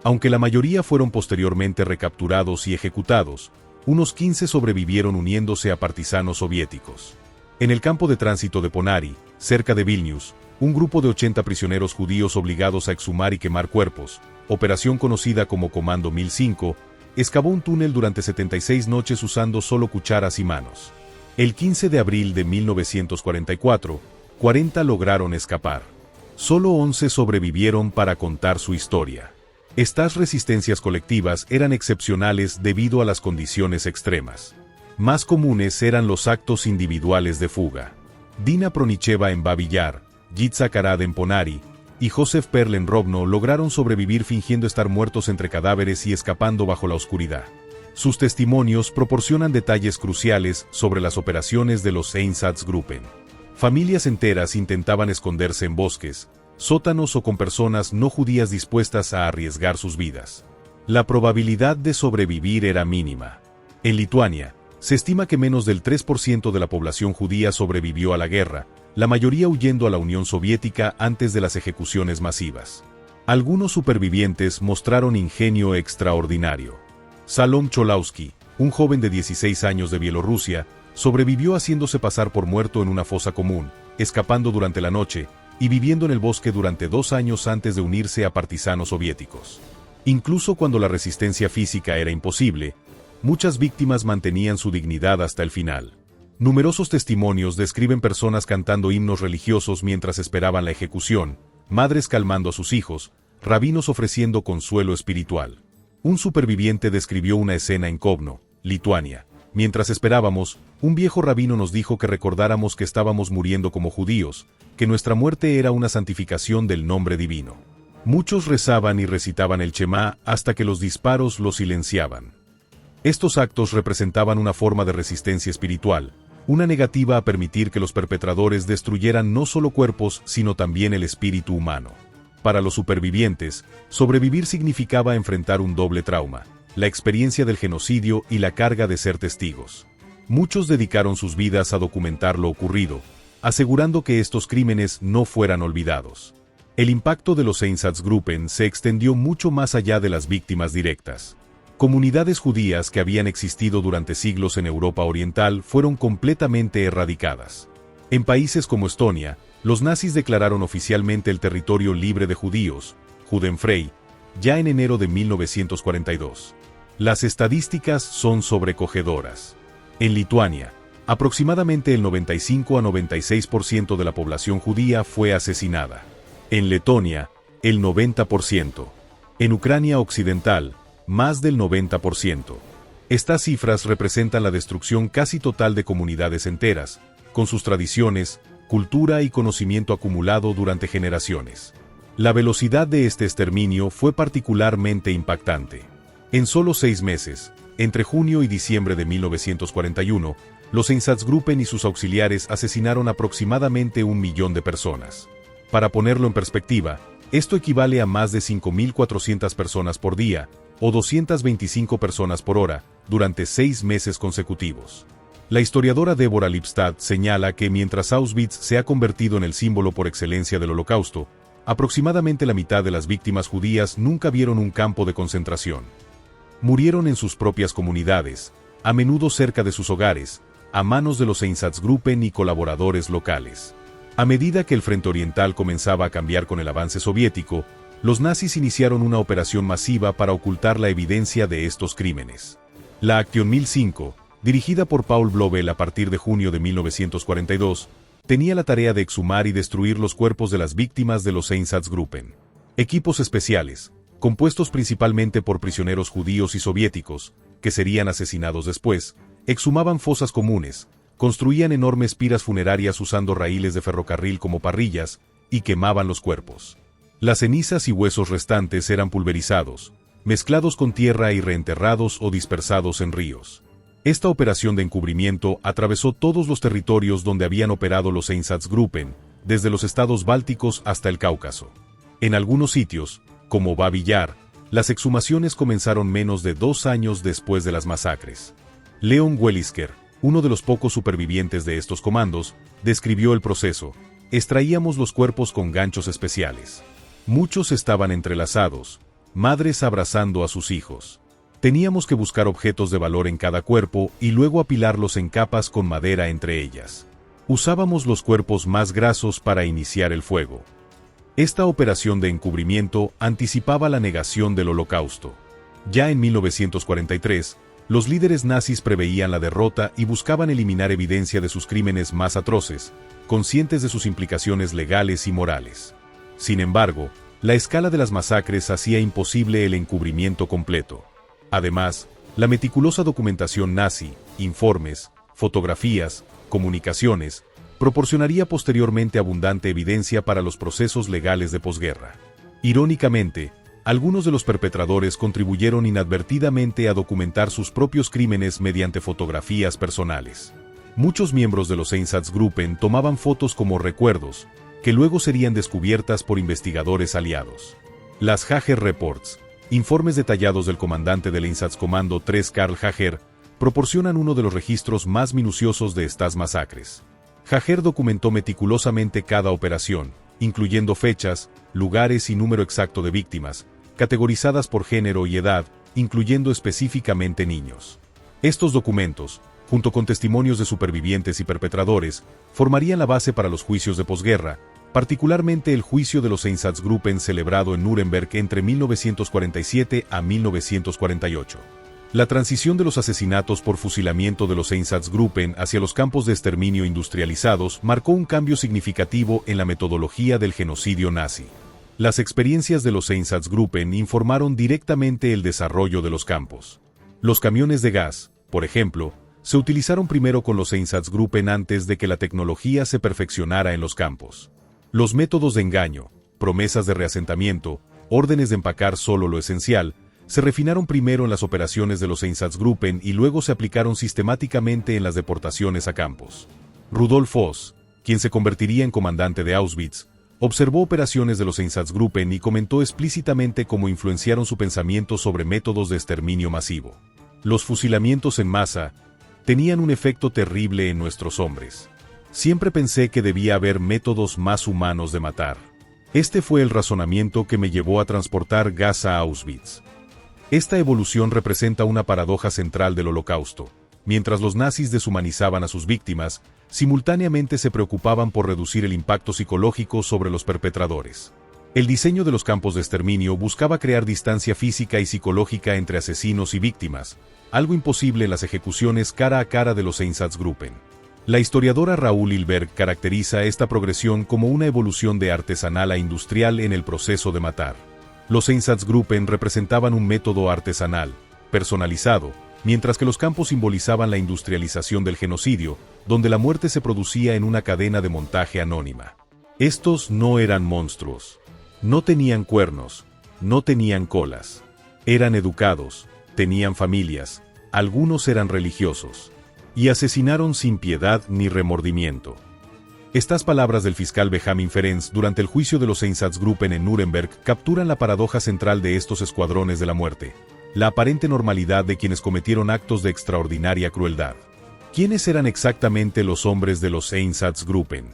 Aunque la mayoría fueron posteriormente recapturados y ejecutados, unos 15 sobrevivieron uniéndose a partisanos soviéticos. En el campo de tránsito de Ponari, cerca de Vilnius, un grupo de 80 prisioneros judíos obligados a exhumar y quemar cuerpos, operación conocida como Comando 1005, excavó un túnel durante 76 noches usando solo cucharas y manos. El 15 de abril de 1944, 40 lograron escapar. Solo 11 sobrevivieron para contar su historia. Estas resistencias colectivas eran excepcionales debido a las condiciones extremas. Más comunes eran los actos individuales de fuga. Dina Pronicheva en Babi Yar, Yitzhak Arad en Ponari y Joseph Perl en Rovno lograron sobrevivir fingiendo estar muertos entre cadáveres y escapando bajo la oscuridad. Sus testimonios proporcionan detalles cruciales sobre las operaciones de los Einsatzgruppen. Familias enteras intentaban esconderse en bosques, sótanos o con personas no judías dispuestas a arriesgar sus vidas. La probabilidad de sobrevivir era mínima. En Lituania, se estima que menos del 3% de la población judía sobrevivió a la guerra, la mayoría huyendo a la Unión Soviética antes de las ejecuciones masivas. Algunos supervivientes mostraron ingenio extraordinario. Salom Cholowski, un joven de 16 años de Bielorrusia, sobrevivió haciéndose pasar por muerto en una fosa común, escapando durante la noche y viviendo en el bosque durante 2 años antes de unirse a partisanos soviéticos. Incluso cuando la resistencia física era imposible, muchas víctimas mantenían su dignidad hasta el final. Numerosos testimonios describen personas cantando himnos religiosos mientras esperaban la ejecución, madres calmando a sus hijos, rabinos ofreciendo consuelo espiritual. Un superviviente describió una escena en Kovno, Lituania. Mientras esperábamos, un viejo rabino nos dijo que recordáramos que estábamos muriendo como judíos, que nuestra muerte era una santificación del nombre divino. Muchos rezaban y recitaban el Shema hasta que los disparos lo silenciaban. Estos actos representaban una forma de resistencia espiritual, una negativa a permitir que los perpetradores destruyeran no solo cuerpos sino también el espíritu humano. Para los supervivientes, sobrevivir significaba enfrentar un doble trauma, la experiencia del genocidio y la carga de ser testigos. Muchos dedicaron sus vidas a documentar lo ocurrido, asegurando que estos crímenes no fueran olvidados. El impacto de los Einsatzgruppen se extendió mucho más allá de las víctimas directas. Comunidades judías que habían existido durante siglos en Europa Oriental fueron completamente erradicadas. En países como Estonia, los nazis declararon oficialmente el territorio libre de judíos, Judenfrei, ya en enero de 1942. Las estadísticas son sobrecogedoras. En Lituania, aproximadamente el 95 a 96% de la población judía fue asesinada. En Letonia, el 90%. En Ucrania Occidental, más del 90%. Estas cifras representan la destrucción casi total de comunidades enteras, con sus tradiciones, cultura y conocimiento acumulado durante generaciones. La velocidad de este exterminio fue particularmente impactante. En solo 6 meses, entre junio y diciembre de 1941, los Einsatzgruppen y sus auxiliares asesinaron aproximadamente 1 millón de personas. Para ponerlo en perspectiva, esto equivale a más de 5.400 personas por día, o 225 personas por hora, durante 6 meses consecutivos. La historiadora Deborah Lipstadt señala que mientras Auschwitz se ha convertido en el símbolo por excelencia del Holocausto, aproximadamente la mitad de las víctimas judías nunca vieron un campo de concentración. Murieron en sus propias comunidades, a menudo cerca de sus hogares, a manos de los Einsatzgruppen y colaboradores locales. A medida que el frente oriental comenzaba a cambiar con el avance soviético, los nazis iniciaron una operación masiva para ocultar la evidencia de estos crímenes. La Acción 1005, dirigida por Paul Blobel a partir de junio de 1942, tenía la tarea de exhumar y destruir los cuerpos de las víctimas de los Einsatzgruppen. Equipos especiales, compuestos principalmente por prisioneros judíos y soviéticos, que serían asesinados después, exhumaban fosas comunes, construían enormes piras funerarias usando raíles de ferrocarril como parrillas, y quemaban los cuerpos. Las cenizas y huesos restantes eran pulverizados, mezclados con tierra y reenterrados o dispersados en ríos. Esta operación de encubrimiento atravesó todos los territorios donde habían operado los Einsatzgruppen, desde los estados bálticos hasta el Cáucaso. En algunos sitios, como Babi Yar, las exhumaciones comenzaron menos de 2 años después de las masacres. Leon Welisker, uno de los pocos supervivientes de estos comandos, describió el proceso: extraíamos los cuerpos con ganchos especiales. Muchos estaban entrelazados, madres abrazando a sus hijos. Teníamos que buscar objetos de valor en cada cuerpo y luego apilarlos en capas con madera entre ellas. Usábamos los cuerpos más grasos para iniciar el fuego. Esta operación de encubrimiento anticipaba la negación del Holocausto. Ya en 1943, los líderes nazis preveían la derrota y buscaban eliminar evidencia de sus crímenes más atroces, conscientes de sus implicaciones legales y morales. Sin embargo, la escala de las masacres hacía imposible el encubrimiento completo. Además, la meticulosa documentación nazi, informes, fotografías, comunicaciones, proporcionaría posteriormente abundante evidencia para los procesos legales de posguerra. Irónicamente, algunos de los perpetradores contribuyeron inadvertidamente a documentar sus propios crímenes mediante fotografías personales. Muchos miembros de los Einsatzgruppen tomaban fotos como recuerdos, que luego serían descubiertas por investigadores aliados. Las Jaeger Reports, informes detallados del comandante del Einsatzkommando 3 Karl Jaeger, proporcionan uno de los registros más minuciosos de estas masacres. Jaeger documentó meticulosamente cada operación, incluyendo fechas, lugares y número exacto de víctimas, categorizadas por género y edad, incluyendo específicamente niños. Estos documentos, junto con testimonios de supervivientes y perpetradores, formarían la base para los juicios de posguerra, particularmente el juicio de los Einsatzgruppen celebrado en Nuremberg entre 1947 a 1948. La transición de los asesinatos por fusilamiento de los Einsatzgruppen hacia los campos de exterminio industrializados marcó un cambio significativo en la metodología del genocidio nazi. Las experiencias de los Einsatzgruppen informaron directamente el desarrollo de los campos. Los camiones de gas, por ejemplo, se utilizaron primero con los Einsatzgruppen antes de que la tecnología se perfeccionara en los campos. Los métodos de engaño, promesas de reasentamiento, órdenes de empacar solo lo esencial, se refinaron primero en las operaciones de los Einsatzgruppen y luego se aplicaron sistemáticamente en las deportaciones a campos. Rudolf Höss, quien se convertiría en comandante de Auschwitz, observó operaciones de los Einsatzgruppen y comentó explícitamente cómo influenciaron su pensamiento sobre métodos de exterminio masivo. Los fusilamientos en masa tenían un efecto terrible en nuestros hombres. Siempre pensé que debía haber métodos más humanos de matar. Este fue el razonamiento que me llevó a transportar gas a Auschwitz. Esta evolución representa una paradoja central del Holocausto. Mientras los nazis deshumanizaban a sus víctimas, simultáneamente se preocupaban por reducir el impacto psicológico sobre los perpetradores. El diseño de los campos de exterminio buscaba crear distancia física y psicológica entre asesinos y víctimas, algo imposible en las ejecuciones cara a cara de los Einsatzgruppen. La historiadora Raúl Hilberg caracteriza esta progresión como una evolución de artesanal a industrial en el proceso de matar. Los Einsatzgruppen representaban un método artesanal, personalizado, mientras que los campos simbolizaban la industrialización del genocidio, donde la muerte se producía en una cadena de montaje anónima. Estos no eran monstruos. No tenían cuernos, no tenían colas. Eran educados, tenían familias, algunos eran religiosos. Y asesinaron sin piedad ni remordimiento. Estas palabras del fiscal Benjamin Ferenc durante el juicio de los Einsatzgruppen en Nuremberg capturan la paradoja central de estos escuadrones de la muerte, la aparente normalidad de quienes cometieron actos de extraordinaria crueldad. ¿Quiénes eran exactamente los hombres de los Einsatzgruppen?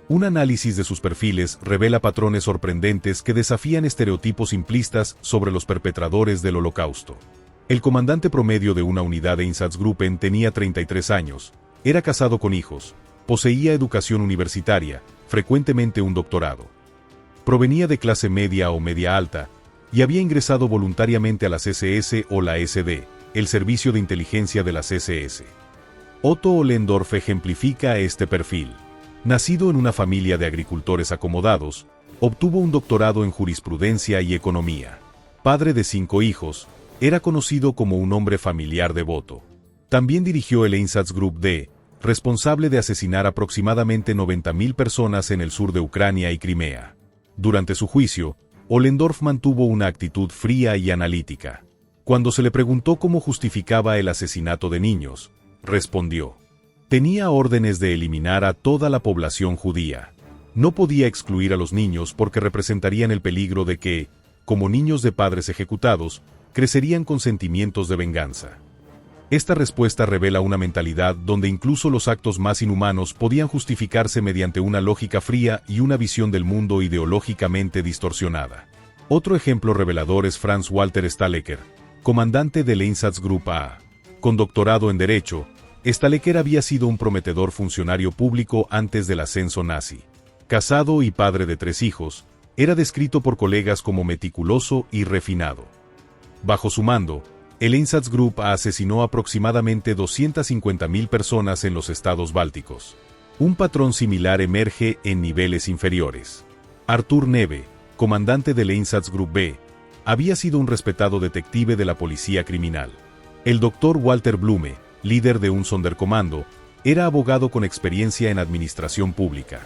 Un análisis de sus perfiles revela patrones sorprendentes que desafían estereotipos simplistas sobre los perpetradores del Holocausto. El comandante promedio de una unidad de Einsatzgruppen tenía 33 años, era casado con hijos, poseía educación universitaria, frecuentemente un doctorado. Provenía de clase media o media alta, y había ingresado voluntariamente a las SS o la SD, el servicio de inteligencia de las SS. Otto Ollendorf ejemplifica este perfil. Nacido en una familia de agricultores acomodados, obtuvo un doctorado en jurisprudencia y economía. Padre de 5 hijos, era conocido como un hombre familiar devoto. También dirigió el Einsatzgruppe D, responsable de asesinar aproximadamente 90.000 personas en el sur de Ucrania y Crimea. Durante su juicio, Ollendorf mantuvo una actitud fría y analítica. Cuando se le preguntó cómo justificaba el asesinato de niños, respondió: tenía órdenes de eliminar a toda la población judía. No podía excluir a los niños porque representarían el peligro de que, como niños de padres ejecutados, crecerían con sentimientos de venganza. Esta respuesta revela una mentalidad donde incluso los actos más inhumanos podían justificarse mediante una lógica fría y una visión del mundo ideológicamente distorsionada. Otro ejemplo revelador es Franz Walter Stahlecker, comandante del Einsatzgruppe A. Con doctorado en Derecho, Stahlecker había sido un prometedor funcionario público antes del ascenso nazi. Casado y padre de 3 hijos, era descrito por colegas como meticuloso y refinado. Bajo su mando, el Einsatzgruppe asesinó aproximadamente 250.000 personas en los estados bálticos. Un patrón similar emerge en niveles inferiores. Arthur Neve, comandante del Einsatzgruppe B, había sido un respetado detective de la policía criminal. El Dr. Walter Blume, líder de un Sonderkommando, era abogado con experiencia en administración pública.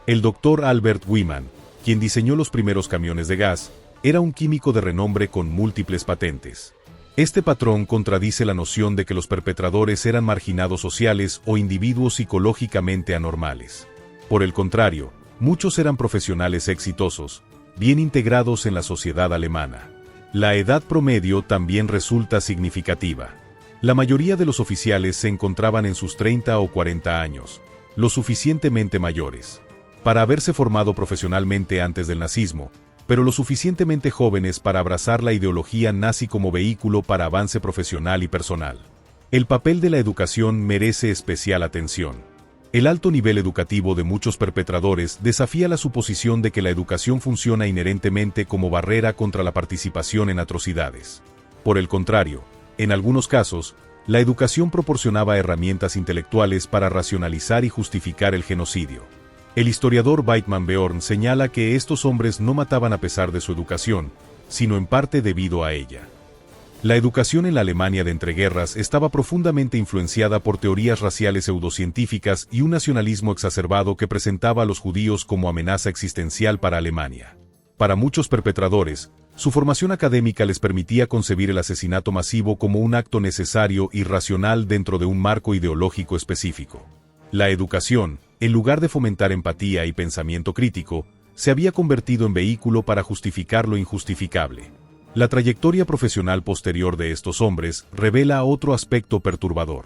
El Dr. Albert Wiman, quien diseñó los primeros camiones de gas, era un químico de renombre con múltiples patentes. Este patrón contradice la noción de que los perpetradores eran marginados sociales o individuos psicológicamente anormales. Por el contrario, muchos eran profesionales exitosos, bien integrados en la sociedad alemana. La edad promedio también resulta significativa. La mayoría de los oficiales se encontraban en sus 30 o 40 años, lo suficientemente mayores para haberse formado profesionalmente antes del nazismo, pero lo suficientemente jóvenes para abrazar la ideología nazi como vehículo para avance profesional y personal. El papel de la educación merece especial atención. El alto nivel educativo de muchos perpetradores desafía la suposición de que la educación funciona inherentemente como barrera contra la participación en atrocidades. Por el contrario, en algunos casos, la educación proporcionaba herramientas intelectuales para racionalizar y justificar el genocidio. El historiador Weidmann Beorn señala que estos hombres no mataban a pesar de su educación, sino en parte debido a ella. La educación en la Alemania de entreguerras estaba profundamente influenciada por teorías raciales pseudocientíficas y un nacionalismo exacerbado que presentaba a los judíos como amenaza existencial para Alemania. Para muchos perpetradores, su formación académica les permitía concebir el asesinato masivo como un acto necesario y racional dentro de un marco ideológico específico. La educación, en lugar de fomentar empatía y pensamiento crítico, se había convertido en vehículo para justificar lo injustificable. La trayectoria profesional posterior de estos hombres revela otro aspecto perturbador.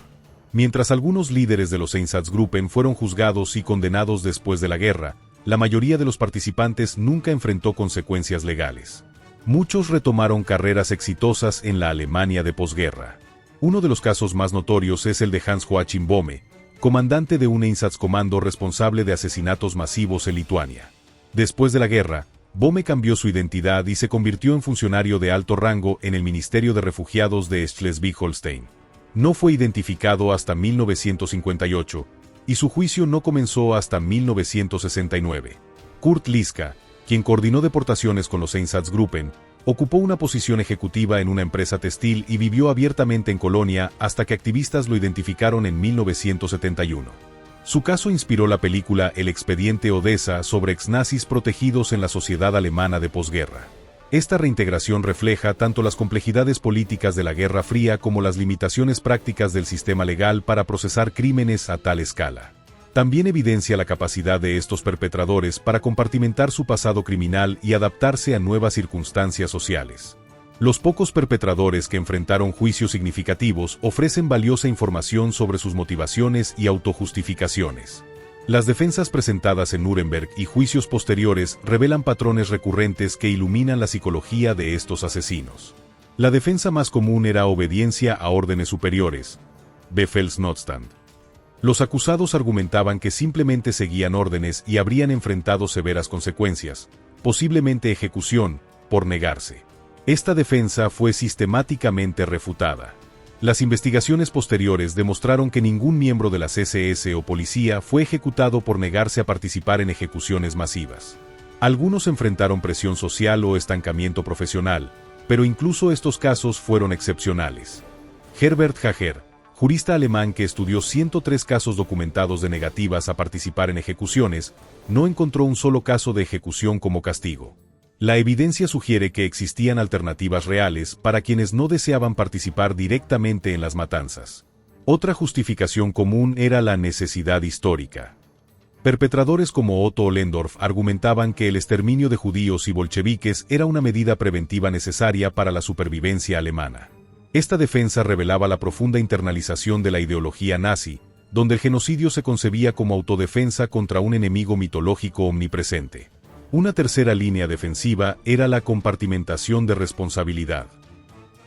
Mientras algunos líderes de los Einsatzgruppen fueron juzgados y condenados después de la guerra, la mayoría de los participantes nunca enfrentó consecuencias legales. Muchos retomaron carreras exitosas en la Alemania de posguerra. Uno de los casos más notorios es el de Hans-Joachim Böhme, comandante de un Einsatzkommando responsable de asesinatos masivos en Lituania. Después de la guerra, Böhme cambió su identidad y se convirtió en funcionario de alto rango en el Ministerio de Refugiados de Schleswig-Holstein. No fue identificado hasta 1958, y su juicio no comenzó hasta 1969. Kurt Liska, quien coordinó deportaciones con los Einsatzgruppen, ocupó una posición ejecutiva en una empresa textil y vivió abiertamente en Colonia hasta que activistas lo identificaron en 1971. Su caso inspiró la película El expediente Odessa sobre exnazis protegidos en la sociedad alemana de posguerra. Esta reintegración refleja tanto las complejidades políticas de la Guerra Fría como las limitaciones prácticas del sistema legal para procesar crímenes a tal escala. También evidencia la capacidad de estos perpetradores para compartimentar su pasado criminal y adaptarse a nuevas circunstancias sociales. Los pocos perpetradores que enfrentaron juicios significativos ofrecen valiosa información sobre sus motivaciones y autojustificaciones. Las defensas presentadas en Nuremberg y juicios posteriores revelan patrones recurrentes que iluminan la psicología de estos asesinos. La defensa más común era obediencia a órdenes superiores, Befehlsnotstand. Los acusados argumentaban que simplemente seguían órdenes y habrían enfrentado severas consecuencias, posiblemente ejecución, por negarse. Esta defensa fue sistemáticamente refutada. Las investigaciones posteriores demostraron que ningún miembro de las SS o policía fue ejecutado por negarse a participar en ejecuciones masivas. Algunos enfrentaron presión social o estancamiento profesional, pero incluso estos casos fueron excepcionales. Herbert Hager, jurista alemán que estudió 103 casos documentados de negativas a participar en ejecuciones, no encontró un solo caso de ejecución como castigo. La evidencia sugiere que existían alternativas reales para quienes no deseaban participar directamente en las matanzas. Otra justificación común era la necesidad histórica. Perpetradores como Otto Ollendorf argumentaban que el exterminio de judíos y bolcheviques era una medida preventiva necesaria para la supervivencia alemana. Esta defensa revelaba la profunda internalización de la ideología nazi, donde el genocidio se concebía como autodefensa contra un enemigo mitológico omnipresente. Una tercera línea defensiva era la compartimentación de responsabilidad.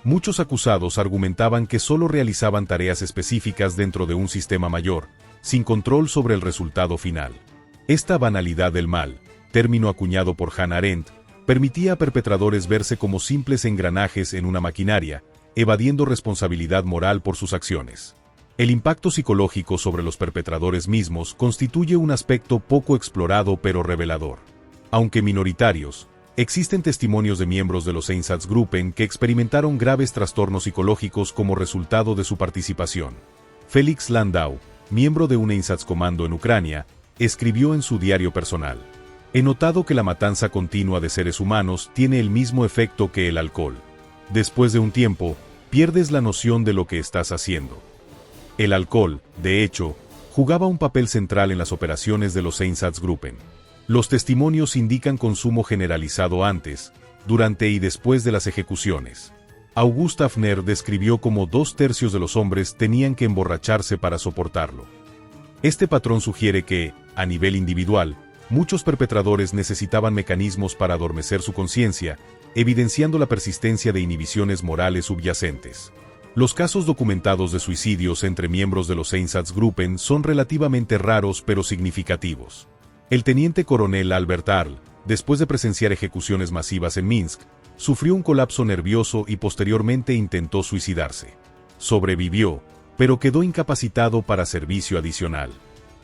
Muchos acusados argumentaban que solo realizaban tareas específicas dentro de un sistema mayor, sin control sobre el resultado final. Esta banalidad del mal, término acuñado por Hannah Arendt, permitía a perpetradores verse como simples engranajes en una maquinaria, evadiendo responsabilidad moral por sus acciones. El impacto psicológico sobre los perpetradores mismos constituye un aspecto poco explorado pero revelador. Aunque minoritarios, Existen testimonios de miembros de los Einsatzgruppen que experimentaron graves trastornos psicológicos como resultado de su participación. Felix Landau, miembro de un Einsatzkommando en Ucrania, escribió en su diario personal: «He notado que la matanza continua de seres humanos tiene el mismo efecto que el alcohol. Después de un tiempo, pierdes la noción de lo que estás haciendo». El alcohol, de hecho, jugaba un papel central en las operaciones de los Einsatzgruppen. Los testimonios indican consumo generalizado antes, durante y después de las ejecuciones. August Hafner describió cómo 2/3 de los hombres tenían que emborracharse para soportarlo. Este patrón sugiere que, a nivel individual, muchos perpetradores necesitaban mecanismos para adormecer su conciencia, evidenciando la persistencia de inhibiciones morales subyacentes. Los casos documentados de suicidios entre miembros de los Einsatzgruppen son relativamente raros pero significativos. El teniente coronel Albert Arl, después de presenciar ejecuciones masivas en Minsk, sufrió un colapso nervioso y posteriormente intentó suicidarse. Sobrevivió, pero quedó incapacitado para servicio adicional.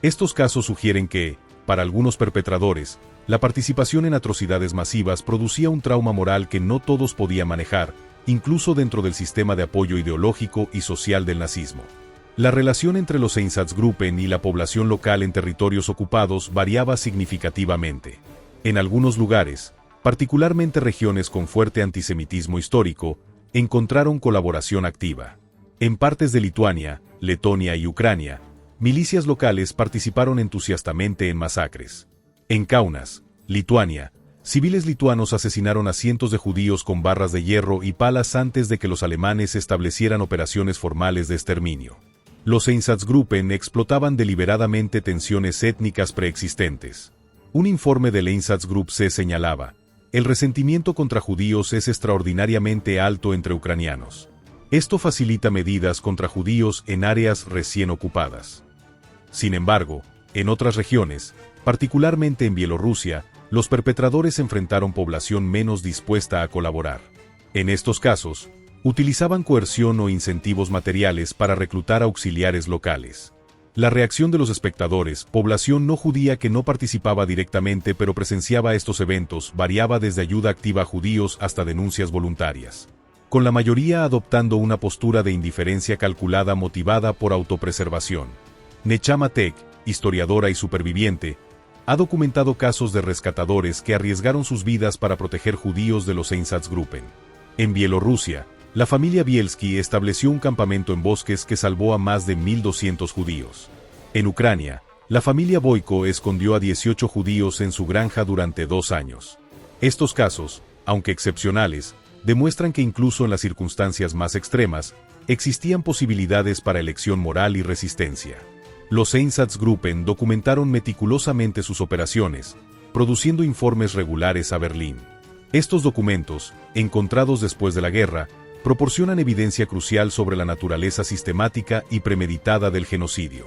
Estos casos sugieren que, para algunos perpetradores, la participación en atrocidades masivas producía un trauma moral que no todos podían manejar, incluso dentro del sistema de apoyo ideológico y social del nazismo. La relación entre los Einsatzgruppen y la población local en territorios ocupados variaba significativamente. En algunos lugares, particularmente regiones con fuerte antisemitismo histórico, encontraron colaboración activa. En partes de Lituania, Letonia y Ucrania, milicias locales participaron entusiastamente en masacres. En Kaunas, Lituania, civiles lituanos asesinaron a cientos de judíos con barras de hierro y palas antes de que los alemanes establecieran operaciones formales de exterminio. Los Einsatzgruppen explotaban deliberadamente tensiones étnicas preexistentes. Un informe del Einsatzgruppe señalaba: el resentimiento contra judíos es extraordinariamente alto entre ucranianos. Esto facilita medidas contra judíos en áreas recién ocupadas. Sin embargo, en otras regiones, particularmente en Bielorrusia, los perpetradores enfrentaron población menos dispuesta a colaborar. En estos casos, utilizaban coerción o incentivos materiales para reclutar auxiliares locales. La reacción de los espectadores, población no judía que no participaba directamente pero presenciaba estos eventos, variaba desde ayuda activa a judíos hasta denuncias voluntarias, con la mayoría adoptando una postura de indiferencia calculada motivada por autopreservación. Nechama Tek, historiadora y superviviente, ha documentado casos de rescatadores que arriesgaron sus vidas para proteger judíos de los Einsatzgruppen. En Bielorrusia, la familia Bielski estableció un campamento en bosques que salvó a más de 1.200 judíos. En Ucrania, la familia Boyko escondió a 18 judíos en su granja durante 2 años. Estos casos, aunque excepcionales, demuestran que incluso en las circunstancias más extremas, existían posibilidades para elección moral y resistencia. Los Einsatzgruppen documentaron meticulosamente sus operaciones, produciendo informes regulares a Berlín. Estos documentos, encontrados después de la guerra, proporcionan evidencia crucial sobre la naturaleza sistemática y premeditada del genocidio.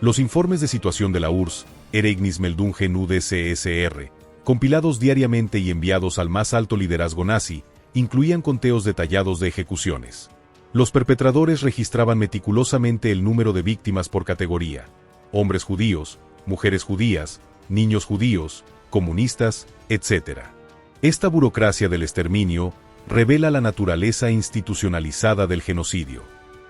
Los informes de situación de la URSS, Ereignismeldungen UdSSR, compilados diariamente y enviados al más alto liderazgo nazi, incluían conteos detallados de ejecuciones. Los perpetradores registraban meticulosamente el número de víctimas por categoría: hombres judíos, mujeres judías, niños judíos, comunistas, etc. Esta burocracia del exterminio revela la naturaleza institucionalizada del genocidio.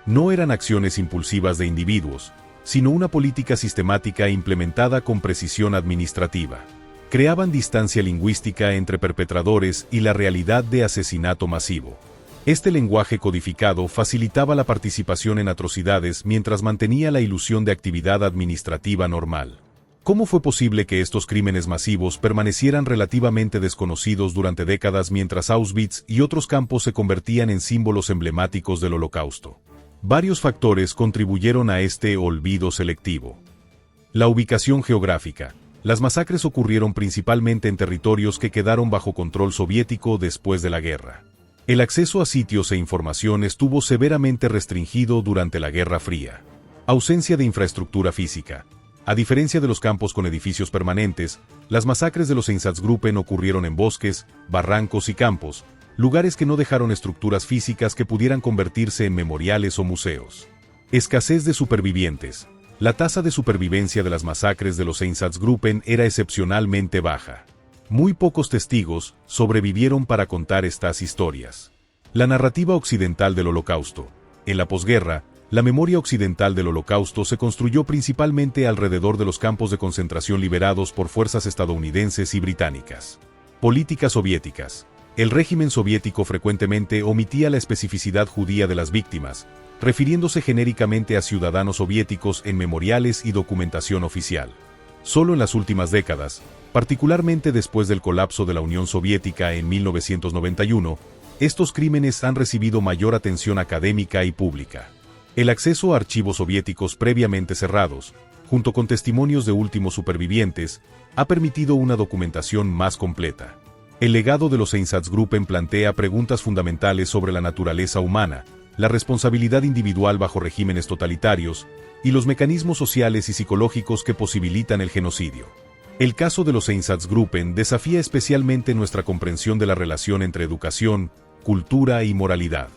No eran acciones impulsivas de individuos, sino una política sistemática implementada con precisión administrativa. Creaban distancia lingüística entre perpetradores y la realidad de asesinato masivo. Este lenguaje codificado facilitaba la participación en atrocidades mientras mantenía la ilusión de actividad administrativa normal. ¿Cómo fue posible que estos crímenes masivos permanecieran relativamente desconocidos durante décadas mientras Auschwitz y otros campos se convertían en símbolos emblemáticos del Holocausto? Varios factores contribuyeron a este olvido selectivo. La ubicación geográfica. Las masacres ocurrieron principalmente en territorios que quedaron bajo control soviético después de la guerra. El acceso a sitios e información estuvo severamente restringido durante la Guerra Fría. Ausencia de infraestructura física. A diferencia de los campos con edificios permanentes, las masacres de los Einsatzgruppen ocurrieron en bosques, barrancos y campos, lugares que no dejaron estructuras físicas que pudieran convertirse en memoriales o museos. Escasez de supervivientes. La tasa de supervivencia de las masacres de los Einsatzgruppen era excepcionalmente baja. Muy pocos testigos sobrevivieron para contar estas historias. La narrativa occidental del Holocausto. En la posguerra, la memoria occidental del Holocausto se construyó principalmente alrededor de los campos de concentración liberados por fuerzas estadounidenses y británicas. Políticas soviéticas. El régimen soviético frecuentemente omitía la especificidad judía de las víctimas, refiriéndose genéricamente a ciudadanos soviéticos en memoriales y documentación oficial. Solo en las últimas décadas, particularmente después del colapso de la Unión Soviética en 1991, estos crímenes han recibido mayor atención académica y pública. El acceso a archivos soviéticos previamente cerrados, junto con testimonios de últimos supervivientes, ha permitido una documentación más completa. El legado de los Einsatzgruppen plantea preguntas fundamentales sobre la naturaleza humana, la responsabilidad individual bajo regímenes totalitarios, y los mecanismos sociales y psicológicos que posibilitan el genocidio. El caso de los Einsatzgruppen desafía especialmente nuestra comprensión de la relación entre educación, cultura y moralidad.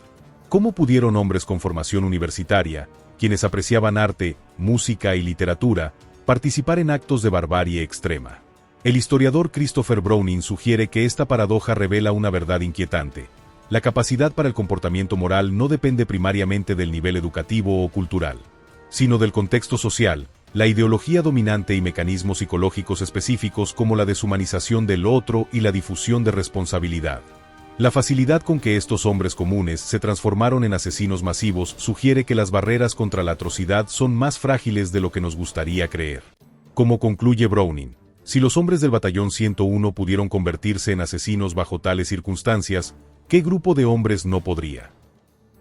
¿Cómo pudieron hombres con formación universitaria, quienes apreciaban arte, música y literatura, participar en actos de barbarie extrema? El historiador Christopher Browning sugiere que esta paradoja revela una verdad inquietante. La capacidad para el comportamiento moral no depende primariamente del nivel educativo o cultural, sino del contexto social, la ideología dominante y mecanismos psicológicos específicos como la deshumanización del otro y la difusión de responsabilidad. La facilidad con que estos hombres comunes se transformaron en asesinos masivos sugiere que las barreras contra la atrocidad son más frágiles de lo que nos gustaría creer. Como concluye Browning, si los hombres del Batallón 101 pudieron convertirse en asesinos bajo tales circunstancias, ¿qué grupo de hombres no podría?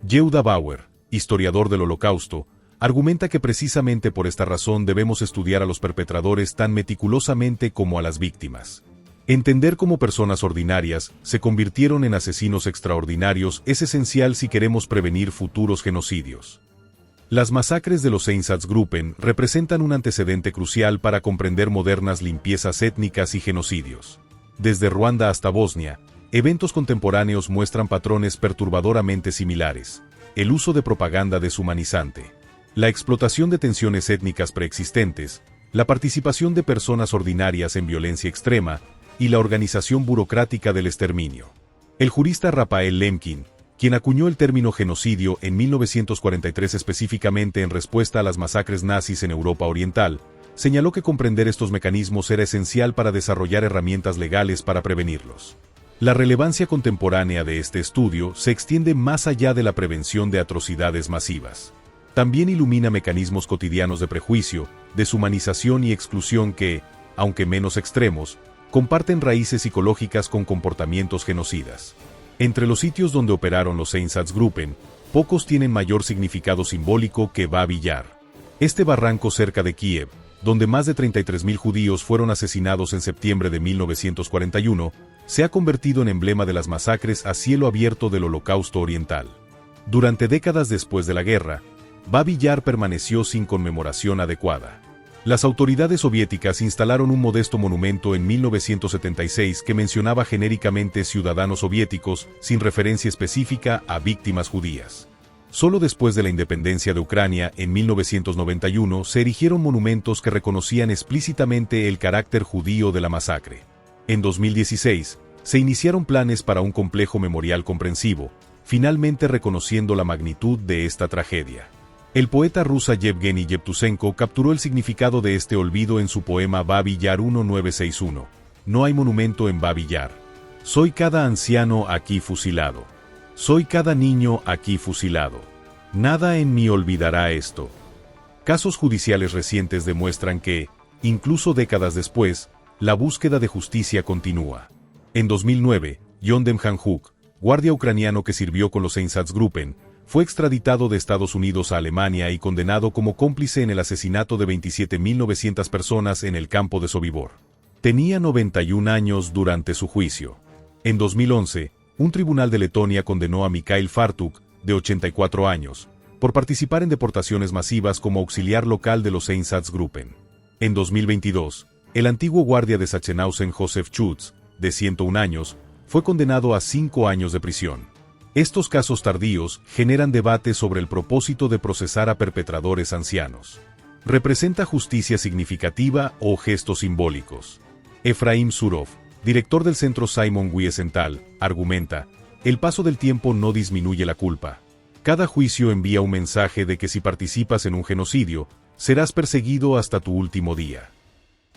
Yehuda Bauer, historiador del Holocausto, argumenta que precisamente por esta razón debemos estudiar a los perpetradores tan meticulosamente como a las víctimas. Entender cómo personas ordinarias se convirtieron en asesinos extraordinarios es esencial si queremos prevenir futuros genocidios. Las masacres de los Einsatzgruppen representan un antecedente crucial para comprender modernas limpiezas étnicas y genocidios. Desde Ruanda hasta Bosnia, eventos contemporáneos muestran patrones perturbadoramente similares: el uso de propaganda deshumanizante, la explotación de tensiones étnicas preexistentes, la participación de personas ordinarias en violencia extrema, y la organización burocrática del exterminio. El jurista Raphael Lemkin, quien acuñó el término genocidio en 1943 específicamente en respuesta a las masacres nazis en Europa Oriental, señaló que comprender estos mecanismos era esencial para desarrollar herramientas legales para prevenirlos. La relevancia contemporánea de este estudio se extiende más allá de la prevención de atrocidades masivas. También ilumina mecanismos cotidianos de prejuicio, deshumanización y exclusión que, aunque menos extremos, comparten raíces psicológicas con comportamientos genocidas. Entre los sitios donde operaron los Einsatzgruppen, pocos tienen mayor significado simbólico que Babi Yar. Este barranco cerca de Kiev, donde más de 33.000 judíos fueron asesinados en septiembre de 1941, se ha convertido en emblema de las masacres a cielo abierto del Holocausto Oriental. Durante décadas después de la guerra, Babi Yar permaneció sin conmemoración adecuada. Las autoridades soviéticas instalaron un modesto monumento en 1976 que mencionaba genéricamente ciudadanos soviéticos, sin referencia específica a víctimas judías. Solo después de la independencia de Ucrania, en 1991, se erigieron monumentos que reconocían explícitamente el carácter judío de la masacre. En 2016, se iniciaron planes para un complejo memorial comprensivo, finalmente reconociendo la magnitud de esta tragedia. El poeta ruso Yevgeny Yevtusenko capturó el significado de este olvido en su poema Babi Yar 1961. No hay monumento en Babi Yar. Soy cada anciano aquí fusilado. Soy cada niño aquí fusilado. Nada en mí olvidará esto. Casos judiciales recientes demuestran que, incluso décadas después, la búsqueda de justicia continúa. En 2009, Yondem Hanjuk, guardia ucraniano que sirvió con los Einsatzgruppen, fue extraditado de Estados Unidos a Alemania y condenado como cómplice en el asesinato de 27.900 personas en el campo de Sobibor. Tenía 91 años durante su juicio. En 2011, un tribunal de Letonia condenó a Mikhail Fartuk, de 84 años, por participar en deportaciones masivas como auxiliar local de los Einsatzgruppen. En 2022, el antiguo guardia de Sachsenhausen Josef Schutz, de 101 años, fue condenado a 5 años de prisión. Estos casos tardíos generan debate sobre el propósito de procesar a perpetradores ancianos. ¿Representa justicia significativa o gestos simbólicos? Efraim Surov, director del centro Simon Wiesenthal, argumenta: el paso del tiempo no disminuye la culpa. Cada juicio envía un mensaje de que si participas en un genocidio, serás perseguido hasta tu último día.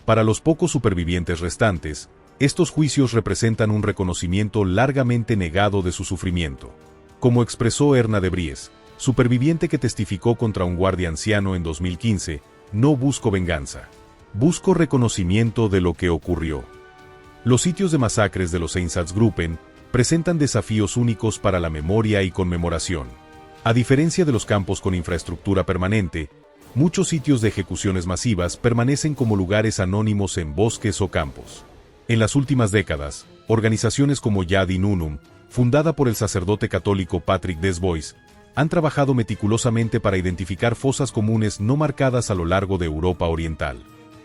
Para los pocos supervivientes restantes, estos juicios representan un reconocimiento largamente negado de su sufrimiento. Como expresó Erna de Vries, superviviente que testificó contra un guardia anciano en 2015, no busco venganza. Busco reconocimiento de lo que ocurrió. Los sitios de masacres de los Einsatzgruppen presentan desafíos únicos para la memoria y conmemoración. A diferencia de los campos con infraestructura permanente, muchos sitios de ejecuciones masivas permanecen como lugares anónimos en bosques o campos. En las últimas décadas, organizaciones como Yad Unum, fundada por el sacerdote católico Patrick Desbois, han trabajado meticulosamente para identificar fosas comunes no marcadas a lo largo de Europa Oriental.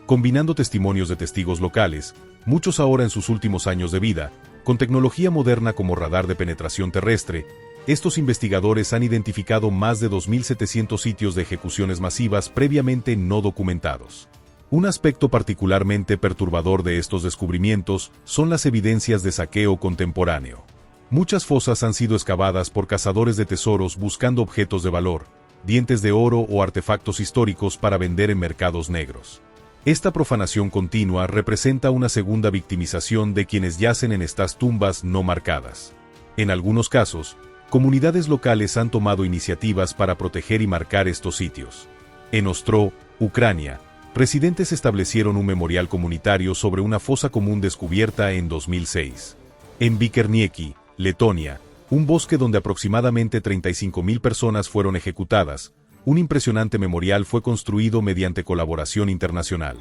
Combinando testimonios de testigos locales, muchos ahora en sus últimos años de vida, con tecnología moderna como radar de penetración terrestre, estos investigadores han identificado más de 2.700 sitios de ejecuciones masivas previamente no documentados. Un aspecto particularmente perturbador de estos descubrimientos son las evidencias de saqueo contemporáneo. Muchas fosas han sido excavadas por cazadores de tesoros buscando objetos de valor, dientes de oro o artefactos históricos para vender en mercados negros. Esta profanación continua representa una segunda victimización de quienes yacen en estas tumbas no marcadas. En algunos casos, comunidades locales han tomado iniciativas para proteger y marcar estos sitios. En Ostrov, Ucrania, residentes establecieron un memorial comunitario sobre una fosa común descubierta en 2006. En Vikernieki, Letonia, un bosque donde aproximadamente 35.000 personas fueron ejecutadas, un impresionante memorial fue construido mediante colaboración internacional.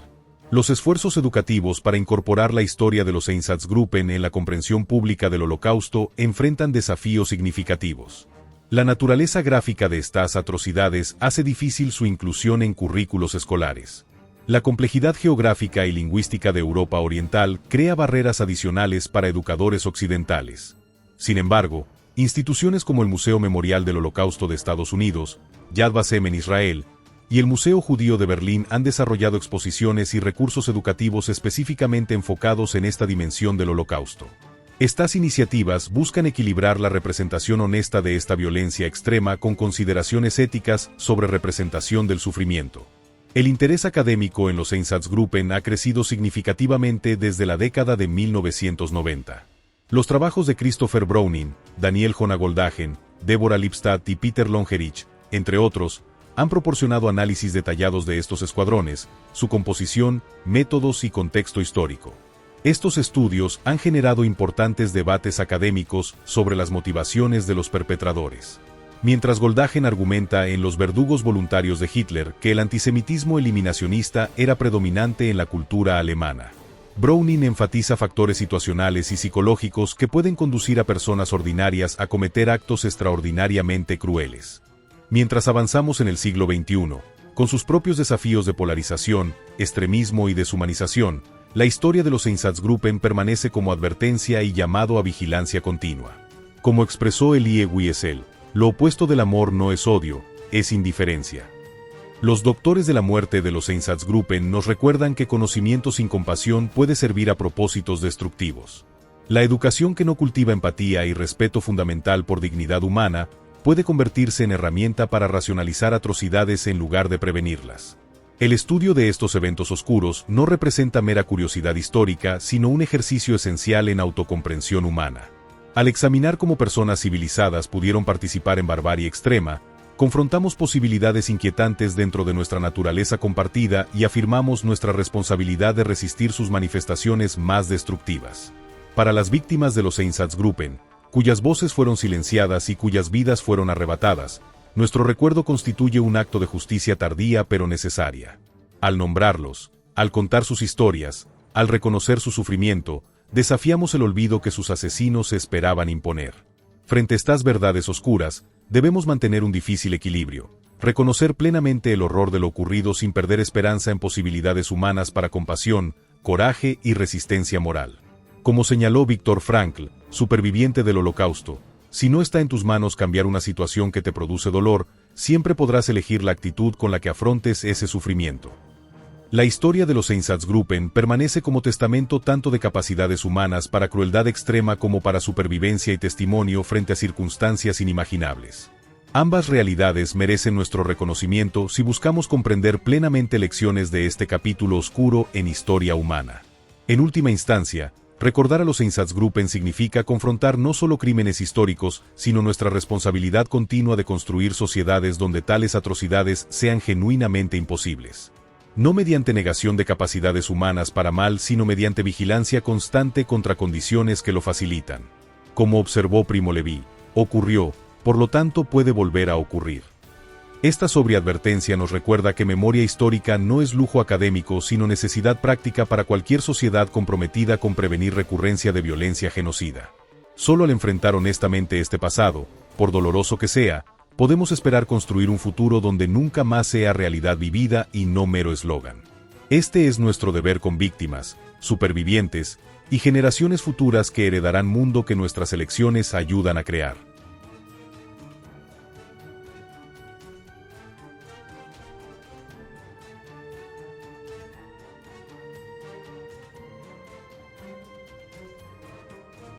Los esfuerzos educativos para incorporar la historia de los Einsatzgruppen en la comprensión pública del Holocausto enfrentan desafíos significativos. La naturaleza gráfica de estas atrocidades hace difícil su inclusión en currículos escolares. La complejidad geográfica y lingüística de Europa Oriental crea barreras adicionales para educadores occidentales. Sin embargo, instituciones como el Museo Memorial del Holocausto de Estados Unidos, Yad Vashem en Israel, y el Museo Judío de Berlín han desarrollado exposiciones y recursos educativos específicamente enfocados en esta dimensión del Holocausto. Estas iniciativas buscan equilibrar la representación honesta de esta violencia extrema con consideraciones éticas sobre representación del sufrimiento. El interés académico en los Einsatzgruppen ha crecido significativamente desde la década de 1990. Los trabajos de Christopher Browning, Daniel Jonah-Goldhagen, Deborah Lipstadt y Peter Longerich, entre otros, han proporcionado análisis detallados de estos escuadrones, su composición, métodos y contexto histórico. Estos estudios han generado importantes debates académicos sobre las motivaciones de los perpetradores. Mientras Goldhagen argumenta en Los verdugos voluntarios de Hitler que el antisemitismo eliminacionista era predominante en la cultura alemana, Browning enfatiza factores situacionales y psicológicos que pueden conducir a personas ordinarias a cometer actos extraordinariamente crueles. Mientras avanzamos en el siglo XXI, con sus propios desafíos de polarización, extremismo y deshumanización, la historia de los Einsatzgruppen permanece como advertencia y llamado a vigilancia continua. Como expresó Elie Wiesel, lo opuesto del amor no es odio, es indiferencia. Los doctores de la muerte de los Einsatzgruppen nos recuerdan que conocimiento sin compasión puede servir a propósitos destructivos. La educación que no cultiva empatía y respeto fundamental por dignidad humana puede convertirse en herramienta para racionalizar atrocidades en lugar de prevenirlas. El estudio de estos eventos oscuros no representa mera curiosidad histórica, sino un ejercicio esencial en autocomprensión humana. Al examinar cómo personas civilizadas pudieron participar en barbarie extrema, confrontamos posibilidades inquietantes dentro de nuestra naturaleza compartida y afirmamos nuestra responsabilidad de resistir sus manifestaciones más destructivas. Para las víctimas de los Einsatzgruppen, cuyas voces fueron silenciadas y cuyas vidas fueron arrebatadas, nuestro recuerdo constituye un acto de justicia tardía pero necesaria. Al nombrarlos, al contar sus historias, al reconocer su sufrimiento, desafiamos el olvido que sus asesinos esperaban imponer. Frente a estas verdades oscuras, debemos mantener un difícil equilibrio, reconocer plenamente el horror de lo ocurrido sin perder esperanza en posibilidades humanas para compasión, coraje y resistencia moral. Como señaló Viktor Frankl, superviviente del Holocausto, si no está en tus manos cambiar una situación que te produce dolor, siempre podrás elegir la actitud con la que afrontes ese sufrimiento. La historia de los Einsatzgruppen permanece como testamento tanto de capacidades humanas para crueldad extrema como para supervivencia y testimonio frente a circunstancias inimaginables. Ambas realidades merecen nuestro reconocimiento si buscamos comprender plenamente lecciones de este capítulo oscuro en historia humana. En última instancia, recordar a los Einsatzgruppen significa confrontar no solo crímenes históricos, sino nuestra responsabilidad continua de construir sociedades donde tales atrocidades sean genuinamente imposibles. No mediante negación de capacidades humanas para mal, sino mediante vigilancia constante contra condiciones que lo facilitan. Como observó Primo Levi, ocurrió, por lo tanto puede volver a ocurrir. Esta sobreadvertencia nos recuerda que memoria histórica no es lujo académico, sino necesidad práctica para cualquier sociedad comprometida con prevenir recurrencia de violencia genocida. Solo al enfrentar honestamente este pasado, por doloroso que sea, podemos esperar construir un futuro donde nunca más sea realidad vivida y no mero eslogan. Este es nuestro deber con víctimas, supervivientes y generaciones futuras que heredarán mundo que nuestras elecciones ayudan a crear.